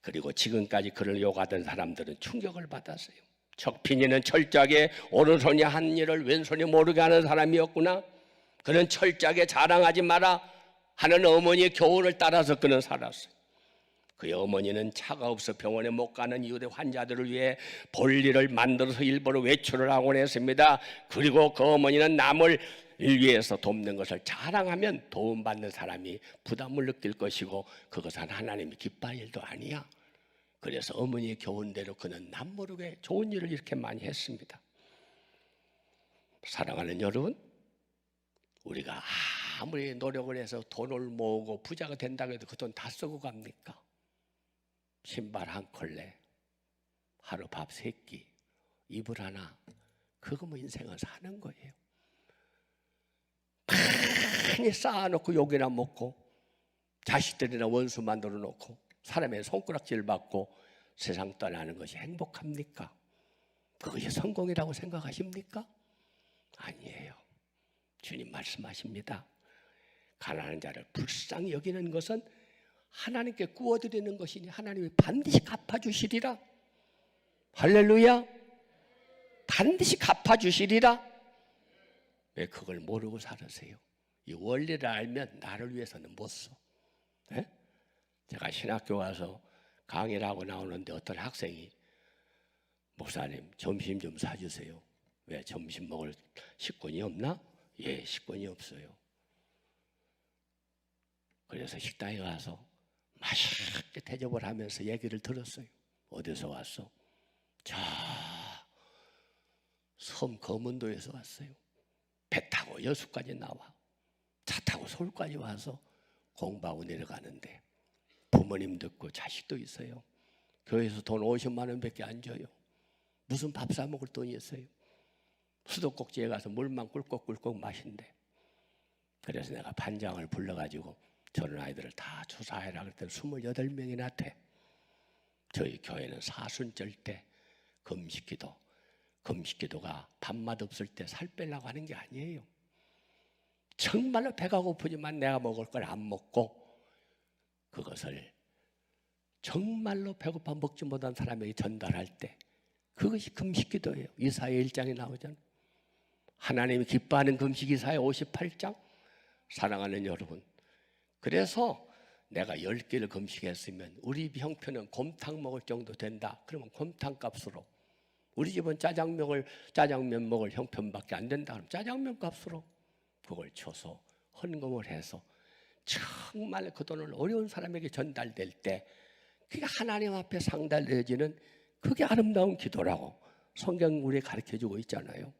그리고 지금까지 그를 욕하던 사람들은 충격을 받았어요. 척빈이는 철저하게 오른손이 한 일을 왼손이 모르게 하는 사람이었구나. 그는 철저하게 자랑하지 마라 하는 어머니의 교훈을 따라서 그는 살았어요. 그의 어머니는 차가 없어 병원에 못 가는 이웃의 환자들을 위해 볼일을 만들어서 일부러 외출을 하곤 했습니다. 그리고 그 어머니는 남을 위해서 돕는 것을 자랑하면 도움받는 사람이 부담을 느낄 것이고, 그것은 하나님이 기뻐할 일도 아니야. 그래서 어머니의 교훈대로 그는 남모르게 좋은 일을 이렇게 많이 했습니다. 사랑하는 여러분, 우리가 아무리 노력을 해서 돈을 모으고 부자가 된다고 해도 그 돈 다 쓰고 갑니까? 신발 한 컬레, 하루 밥 3끼, 이불 하나, 그거 뭐 인생은 사는 거예요. 많이 쌓아놓고 욕이나 먹고 자식들이나 원수 만들어 놓고 사람의 손가락질 받고 세상 떠나는 것이 행복합니까? 그것이 성공이라고 생각하십니까? 아니에요. 주님 말씀하십니다. 가난한 자를 불쌍히 여기는 것은 하나님께 구워드리는 것이니 하나님이 반드시 갚아주시리라. 할렐루야. 반드시 갚아주시리라. 왜 그걸 모르고 살으세요? 이 원리를 알면 나를 위해서는 못 써. 네? 제가 신학교 가서 강의를 하고 나오는데 어떤 학생이, 목사님 점심 좀 사주세요. 왜, 점심 먹을 식권이 없나? 예, 식권이 없어요. 그래서 식당에 가서 맛있게 대접을 하면서 얘기를 들었어요. 어디서 왔어? 저 섬 거문도에서 왔어요. 배 타고 여수까지 나와, 차 타고 서울까지 와서 공부하고 내려가는데 부모님도 있고 자식도 있어요. 교회에서 돈 50만 원밖에 안 줘요. 무슨 밥 사 먹을 돈이 있어요? 수도꼭지에 가서 물만 꿀꺽꿀꺽 마신대. 그래서 내가 반장을 불러가지고 저런 아이들을 다 조사해라 그랬더니 28명이나 돼. 저희 교회는 사순절 때 금식기도가 밥맛 없을 때 살 빼려고 하는 게 아니에요. 정말로 배가 고프지만 내가 먹을 걸 안 먹고 그것을 정말로 배고파 먹지 못한 사람에게 전달할 때, 그것이 금식기도예요. 이사야 1장에 나오잖아요. 하나님이 기뻐하는 금식 이사야 58장. 사랑하는 여러분, 그래서 내가 10개를 금식했으면 우리 형편은 곰탕 먹을 정도 된다. 그러면 곰탕 값으로, 우리 집은 짜장면 먹을 형편밖에 안 된다. 그럼 짜장면 값으로 그걸 줘서 헌금을 해서 정말 그 돈을 어려운 사람에게 전달될 때 그게 하나님 앞에 상달되어지는, 그게 아름다운 기도라고 성경 우리에 가르쳐주고 있잖아요.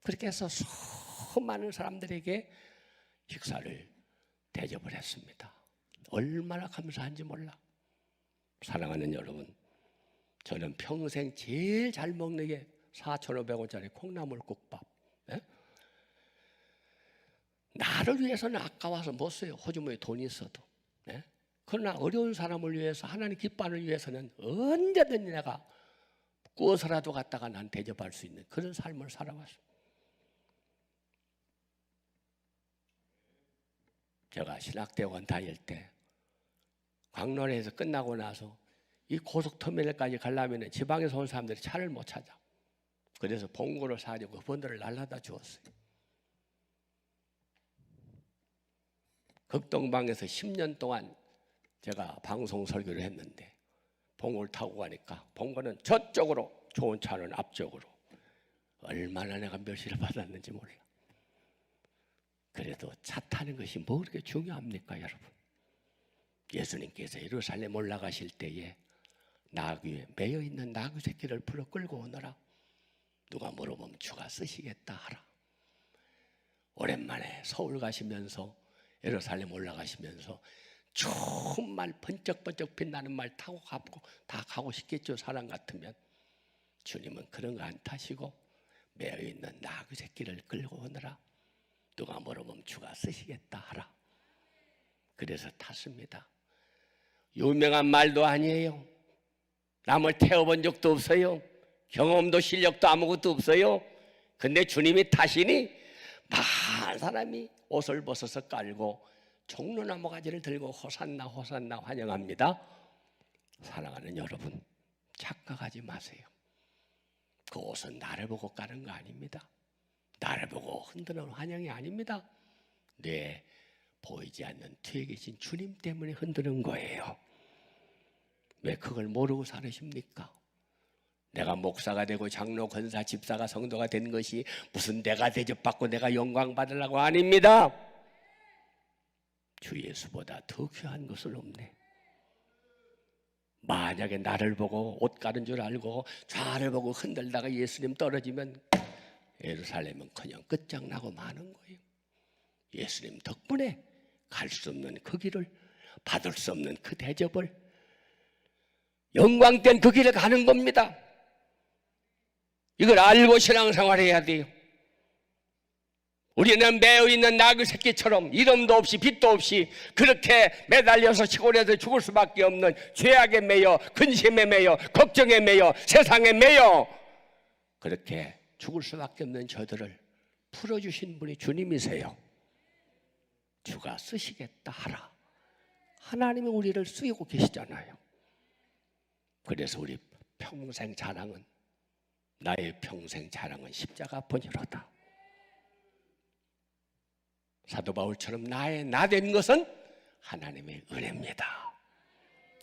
그렇게 해서 수많은 사람들에게 식사를 대접을 했습니다. 얼마나 감사한지 몰라. 사랑하는 여러분, 저는 평생 제일 잘 먹는 게 4,500원짜리 콩나물국밥. 네? 나를 위해서는 아까워서 못 써요. 호주머니에 돈이 있어도. 네? 그러나 어려운 사람을 위해서, 하나님 기뻐하는 위해서는 언제든지 내가 구워서라도 갖다가 난 대접할 수 있는 그런 삶을 살아왔어요. 제가 신학대학원 다닐 때 강론에서 끝나고 나서 이 고속터미널까지 가려면 지방에서 온 사람들이 차를 못 찾아. 그래서 봉고를 사려고 번들을 날라다 주었어요. 극동방에서 10년 동안 제가 방송 설교를 했는데 봉을 타고 가니까 봉고는 저쪽으로, 좋은 차는 앞쪽으로. 얼마나 내가 멸시를 받았는지 몰라. 그래도 차 타는 것이 뭐 그렇게 중요합니까, 여러분? 예수님께서 예루살렘 올라가실 때에 나귀에 매여 있는 나귀 새끼를 풀어 끌고 오너라. 누가 물어보면 주가 쓰시겠다 하라. 오랜만에 서울 가시면서, 예루살렘 올라가시면서 좋은 말, 번쩍번쩍 빛나는 말 타고 가고 다 가고 싶겠죠. 사람 같으면. 주님은 그런 거 안 타시고 매여 있는 나귀 새끼를 끌고 오너라. 누가 물어보면 주가 쓰시겠다 하라. 그래서 탔습니다. 유명한 말도 아니에요. 남을 태워본 적도 없어요. 경험도 실력도 아무것도 없어요. 근데 주님이 타시니 많은 사람이 옷을 벗어서 깔고 종려나무 가지를 들고 호산나 호산나 환영합니다. 사랑하는 여러분, 착각하지 마세요. 그 옷은 나를 보고 까는 거 아닙니다. 나를 보고 흔드는 환영이 아닙니다. 네, 보이지 않는 뒤에 계신 주님 때문에 흔드는 거예요. 왜 그걸 모르고 살으십니까? 내가 목사가 되고 장로, 권사, 집사가, 성도가 된 것이 무슨 내가 대접받고 내가 영광 받으려고 아닙니다. 주 예수보다 더 귀한 것은 없네. 만약에 나를 보고 옷 가른 줄 알고 좌를 보고 흔들다가 예수님 떨어지면 예루살렘은커녕 끝장나고 마는 거예요. 예수님 덕분에 갈 수 없는 그 길을, 받을 수 없는 그 대접을, 영광된 그 길을 가는 겁니다. 이걸 알고 신앙생활해야 돼요. 우리는 매어 있는 나귀 새끼처럼 이름도 없이 빛도 없이 그렇게 매달려서 시골에서 죽을 수밖에 없는 죄악에 매여, 근심에 매여, 걱정에 매여, 세상에 매여 그렇게 죽을 수밖에 없는 저들을 풀어주신 분이 주님이세요. 주가 쓰시겠다 하라. 하나님이 우리를 쓰고 계시잖아요. 그래서 우리 평생 자랑은, 나의 평생 자랑은 십자가 본이로다. 사도 바울처럼 나의 나 된 것은 하나님의 은혜입니다.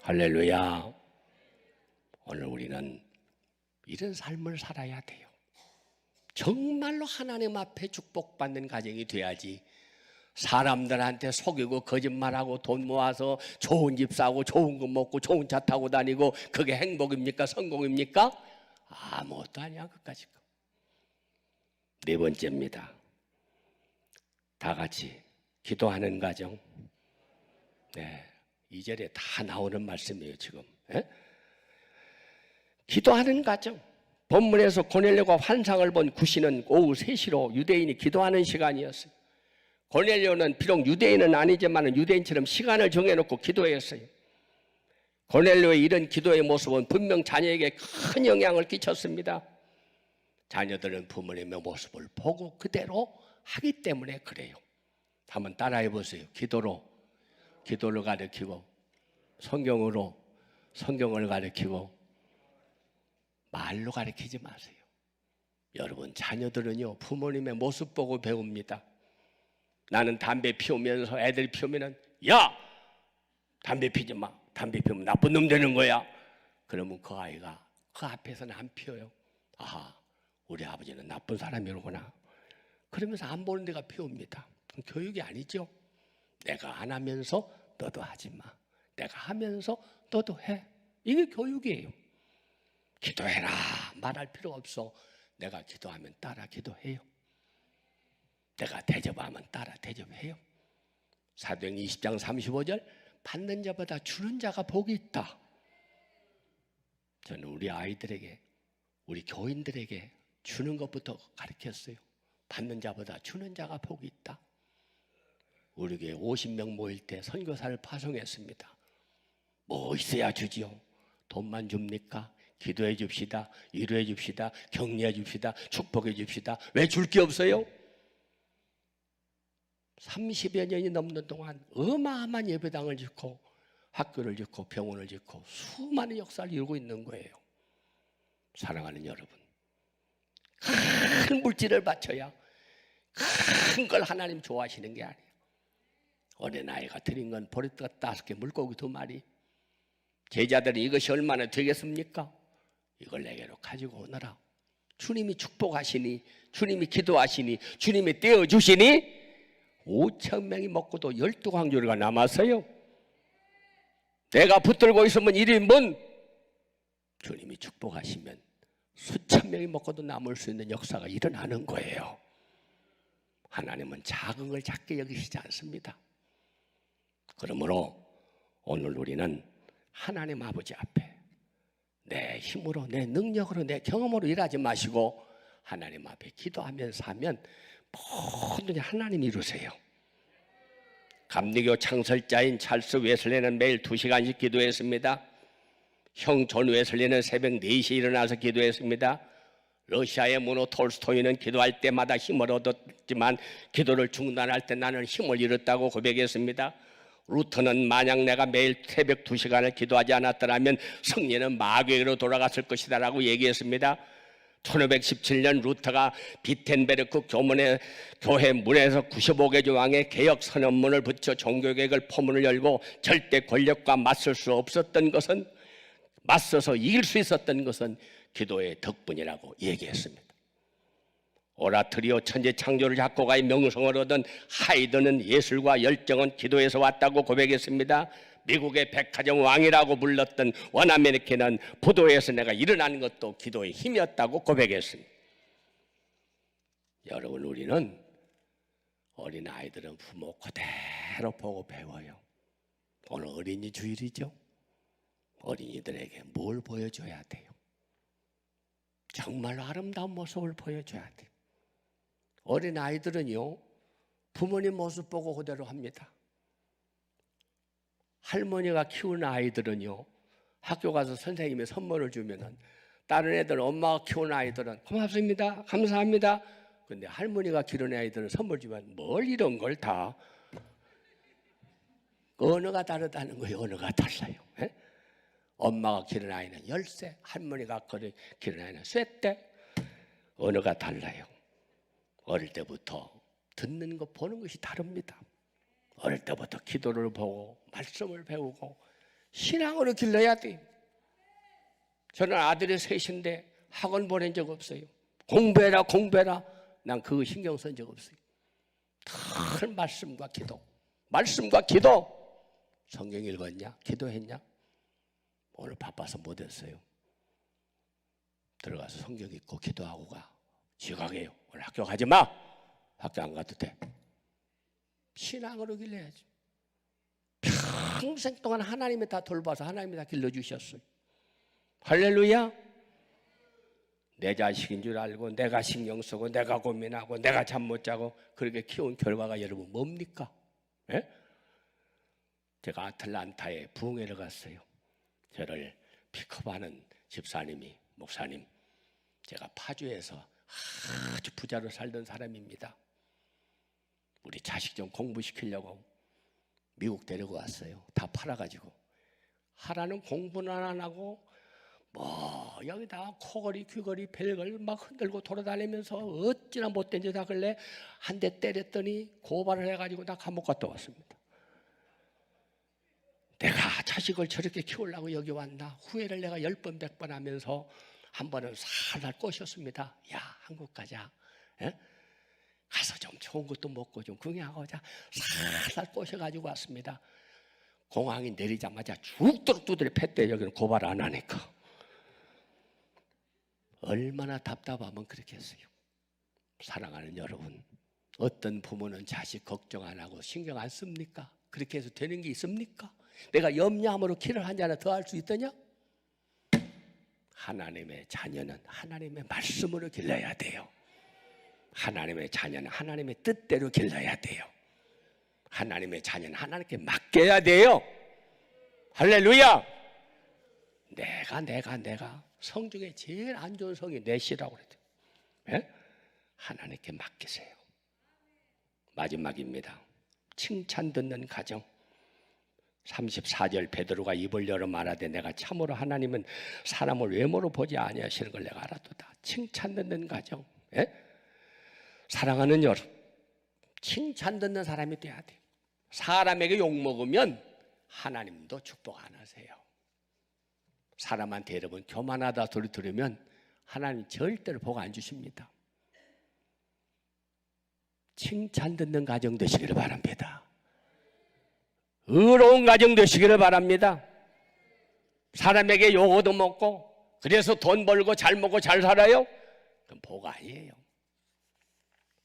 할렐루야. 오늘 우리는 이런 삶을 살아야 돼요. 정말로 하나님 앞에 축복받는 가정이 돼야지 사람들한테 속이고 거짓말하고 돈 모아서 좋은 집 사고 좋은 거 먹고 좋은 차 타고 다니고 그게 행복입니까? 성공입니까? 아무것도 아니야. 그까짓 거. 네 번째입니다. 다 같이 기도하는 가정. 네, 2절에 다 나오는 말씀이에요 지금. 네? 기도하는 가정. 본문에서 고넬료가 환상을 본 구시는 오후 3시로 유대인이 기도하는 시간이었어요. 고넬료는 비록 유대인은 아니지만 유대인처럼 시간을 정해놓고 기도했어요. 고넬료의 이런 기도의 모습은 분명 자녀에게 큰 영향을 끼쳤습니다. 자녀들은 부모님의 모습을 보고 그대로 하기 때문에 그래요. 한번 따라해 보세요. 기도를 가르치고 성경을 가르치고 말로 가르치지 마세요. 여러분 자녀들은요 부모님의 모습 보고 배웁니다. 나는 담배 피우면서 애들 피우면은 야 담배 피지 마. 담배 피우면 나쁜 놈 되는 거야. 그러면 그 아이가 그 앞에서는 안 피워요. 아하, 우리 아버지는 나쁜 사람이로구나. 그러면서 안 보는 데가 피웁니다. 교육이 아니죠. 내가 안 하면서 너도 하지 마. 내가 하면서 너도 해. 이게 교육이에요. 기도해라 말할 필요 없어. 내가 기도하면 따라 기도해요. 내가 대접하면 따라 대접해요. 사도행 20장 35절 받는 자보다 주는 자가 복이 있다. 저는 우리 아이들에게, 우리 교인들에게 주는 것부터 가르쳤어요. 받는 자보다 주는 자가 복이 있다. 우리 교회 50명 모일 때 선교사를 파송했습니다. 뭐 있어야 주지요? 돈만 줍니까? 기도해 줍시다. 위로해 줍시다. 격려해 줍시다. 축복해 줍시다. 왜 줄 게 없어요? 30여 년이 넘는 동안 어마어마한 예배당을 짓고 학교를 짓고 병원을 짓고 수많은 역사를 이루고 있는 거예요. 사랑하는 여러분, 큰 물질을 바쳐야 큰 걸 하나님 좋아하시는 게 아니에요. 어린아이가 드린 건 보리떡 5개, 물고기 2마리. 제자들이 이것이 얼마나 되겠습니까? 이걸 내게로 가지고 오너라. 주님이 축복하시니, 주님이 기도하시니, 주님이 떼어주시니 5,000명이 먹고도 12광주리가 남았어요. 내가 붙들고 있으면 1인분, 주님이 축복하시면 수천 명이 먹고도 남을 수 있는 역사가 일어나는 거예요. 하나님은 작은 걸 작게 여기시지 않습니다. 그러므로 오늘 우리는 하나님 아버지 앞에 내 힘으로, 내 능력으로, 내 경험으로 일하지 마시고 하나님 앞에 기도하면서 하면 모든 게 하나님이 이루세요. 감리교 창설자인 찰스 웨슬리는 매일 2시간씩 기도했습니다. 형 존 웨슬리는 새벽 4시에 일어나서 기도했습니다. 러시아의 문호 톨스토이는 기도할 때마다 힘을 얻었지만 기도를 중단할 때 나는 힘을 잃었다고 고백했습니다. 루터는 만약 내가 매일 새벽 2시간을 기도하지 않았더라면 승리는 마귀에게로 돌아갔을 것이다 라고 얘기했습니다. 1517년 루터가 비텐베르크 교회 문에서 95개 조항의 개혁 선언문을 붙여 종교개혁을 포문을 열고 절대 권력과 맞설 수 없었던 것은, 맞서서 이길 수 있었던 것은 기도의 덕분이라고 얘기했습니다. 오라트리오 천재 창조를 작곡가의 명성을 얻은 하이드는 예술과 열정은 기도에서 왔다고 고백했습니다. 미국의 백화점 왕이라고 불렀던 원아메리카는 부도에서 내가 일어나는 것도 기도의 힘이었다고 고백했습니다. 여러분, 우리는 어린아이들은 부모 그대로 보고 배워요. 오늘 어린이 주일이죠. 어린이들에게 뭘 보여줘야 돼요? 정말 아름다운 모습을 보여줘야 돼요. 어린아이들은요, 부모님 모습 보고 그대로 합니다. 할머니가 키우는 아이들은요, 학교 가서 선생님이 선물을 주면은 다른 애들은, 엄마가 키우는 아이들은 고맙습니다, 감사합니다. 근데 할머니가 기르는 아이들은 선물 주면 뭘 이런 걸 다, 언어가 다르다는 거예요. 언어가 달라요. 에? 엄마가 기르는 아이는 열쇠, 할머니가 기르는 아이는 쇠대. 언어가 달라요. 어릴 때부터 듣는 것, 보는 것이 다릅니다. 어릴 때부터 기도를 보고 말씀을 배우고 신앙으로 길러야 돼요. 저는 아들이 셋인데 학원 보낸 적 없어요. 공부해라 공부해라, 난 그거 신경 쓴 적 없어요. 늘 말씀과 기도, 말씀과 기도. 성경 읽었냐? 기도했냐? 오늘 바빠서 못했어요. 들어가서 성경 읽고 기도하고 가. 지각해요. 오늘 학교 가지 마. 학교 안 가도 돼. 신앙으로 길러야지. 평생 동안 하나님이 다 돌봐서 하나님이 다 길러주셨어요. 할렐루야. 내 자식인 줄 알고 내가 신경 쓰고 내가 고민하고 내가 잠 못 자고 그렇게 키운 결과가 여러분 뭡니까? 예? 제가 아틀란타에 부흥회를 갔어요. 저를 픽업하는 집사님이, 목사님, 제가 파주에서 아주 부자로 살던 사람입니다. 우리 자식 좀 공부시키려고 미국 데리고 왔어요. 다 팔아가지고. 하라는 공부는 안 하고 뭐 여기다가 코걸이 귀걸이 별걸 막 흔들고 돌아다니면서 어찌나 못된 짓 하길래 한 대 때렸더니 고발을 해가지고 나 감옥 갔다 왔습니다. 내가 자식을 저렇게 키우려고 여기 왔나? 후회를 내가 10번 100번 하면서 한 번은 살살 꼬셨습니다. 야, 한국 가자. 에? 가서 좀 좋은 것도 먹고 좀 구경하고 자. 살살 꼬셔가지고 왔습니다. 공항이 내리자마자 죽도록 두드려 팼대. 여기는 고발 안 하니까. 얼마나 답답하면 그렇게 했어요. 사랑하는 여러분, 어떤 부모는 자식 걱정 안 하고 신경 안 씁니까? 그렇게 해서 되는 게 있습니까? 내가 염려함으로 키를 한 잔 더 할 수 있더냐? 하나님의 자녀는 하나님의 말씀으로 길러야 돼요. 하나님의 자녀는 하나님의 뜻대로 길러야 돼요. 하나님의 자녀는 하나님께 맡겨야 돼요. 할렐루야. 내가 성 중에 제일 안 좋은 성이 넷이라고 그랬죠. 예? 하나님께 맡기세요. 마지막입니다. 칭찬 듣는 가정. 34절 베드로가 입을 열어 말하되 내가 참으로 하나님은 사람을 외모로 보지 아니하시는 걸 내가 알아도다. 칭찬 듣는 가정. 예? 사랑하는 여러분, 칭찬 듣는 사람이 돼야 돼요. 사람에게 욕먹으면 하나님도 축복 안 하세요. 사람한테 여러분 교만하다 소리 들으면 하나님 절대로 복 안 주십니다. 칭찬 듣는 가정 되시기를 바랍니다. 의로운 가정 되시기를 바랍니다. 사람에게 욕 얻어먹고 그래서 돈 벌고 잘 먹고 잘 살아요? 그건 복 아니에요.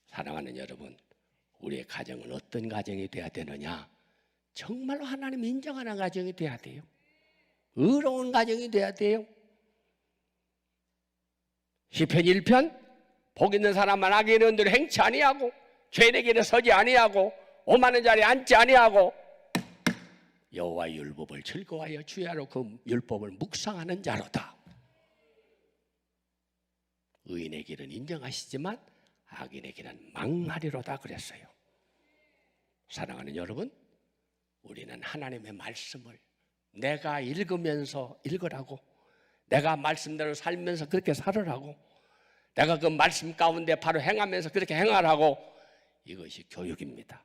사랑하는 여러분, 우리의 가정은 어떤 가정이 돼야 되느냐? 정말로 하나님 인정하는 가정이 돼야 돼요. 의로운 가정이 돼야 돼요. 시편 1편 복 있는 사람만 악의 이른대로 행치 아니하고 죄인의 길에 서지 아니하고 오만한 자리에 앉지 아니하고 여호와의 율법을 즐거워하여 주야로 그 율법을 묵상하는 자로다. 의인의 길은 인정하시지만 악인의 길은 망하리로다 그랬어요. 사랑하는 여러분, 우리는 하나님의 말씀을 내가 읽으면서 읽으라고, 내가 말씀대로 살면서 그렇게 살으라고, 내가 그 말씀 가운데 바로 행하면서 그렇게 행하라고, 이것이 교육입니다.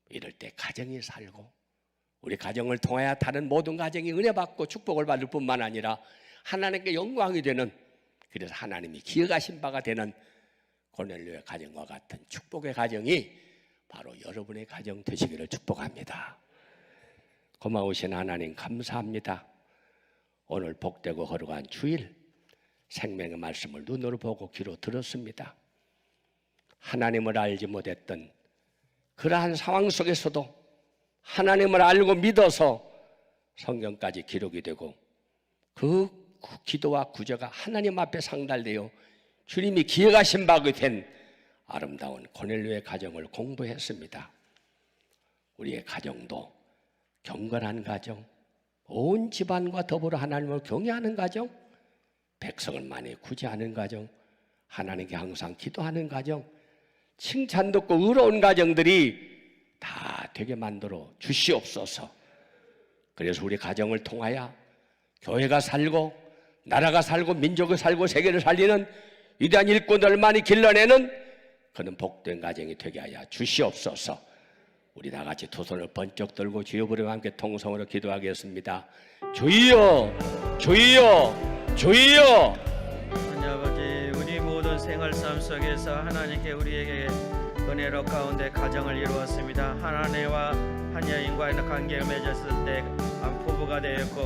이럴 때 가정이 살고 우리 가정을 통하여 다른 모든 가정이 은혜 받고 축복을 받을 뿐만 아니라 하나님께 영광이 되는, 그래서 하나님이 기억하신 바가 되는 고넬료의 가정과 같은 축복의 가정이 바로 여러분의 가정 되시기를 축복합니다. 고마우신 하나님 감사합니다. 오늘 복되고 거룩한 주일 생명의 말씀을 눈으로 보고 귀로 들었습니다. 하나님을 알지 못했던 그러한 상황 속에서도 하나님을 알고 믿어서 성경까지 기록이 되고 그 기도와 구제가 하나님 앞에 상달되어 주님이 기억하신 바가 된 아름다운 고넬료의 가정을 공부했습니다. 우리의 가정도 경건한 가정, 온 집안과 더불어 하나님을 경외하는 가정, 백성을 많이 구제하는 가정, 하나님께 항상 기도하는 가정, 칭찬 듣고 의로운 가정들이 다 되게 만들어 주시옵소서. 그래서 우리 가정을 통하여 교회가 살고 나라가 살고 민족이 살고 세계를 살리는 위대한 일꾼들을 많이 길러내는 그런 복된 가정이 되게 하여 주시옵소서. 우리 다 같이 두 손을 번쩍 들고 주여 부르며 함께 통성으로 기도하겠습니다. 주여, 주여, 주여. 하나님 아버지, 우리 모든 생활 삶 속에서 하나님께 우리에게 은혜로 가운데 가정을 이루었습니다. 하나님과 한 여인과의 관계를 맺었을 때 한 부부가 되었고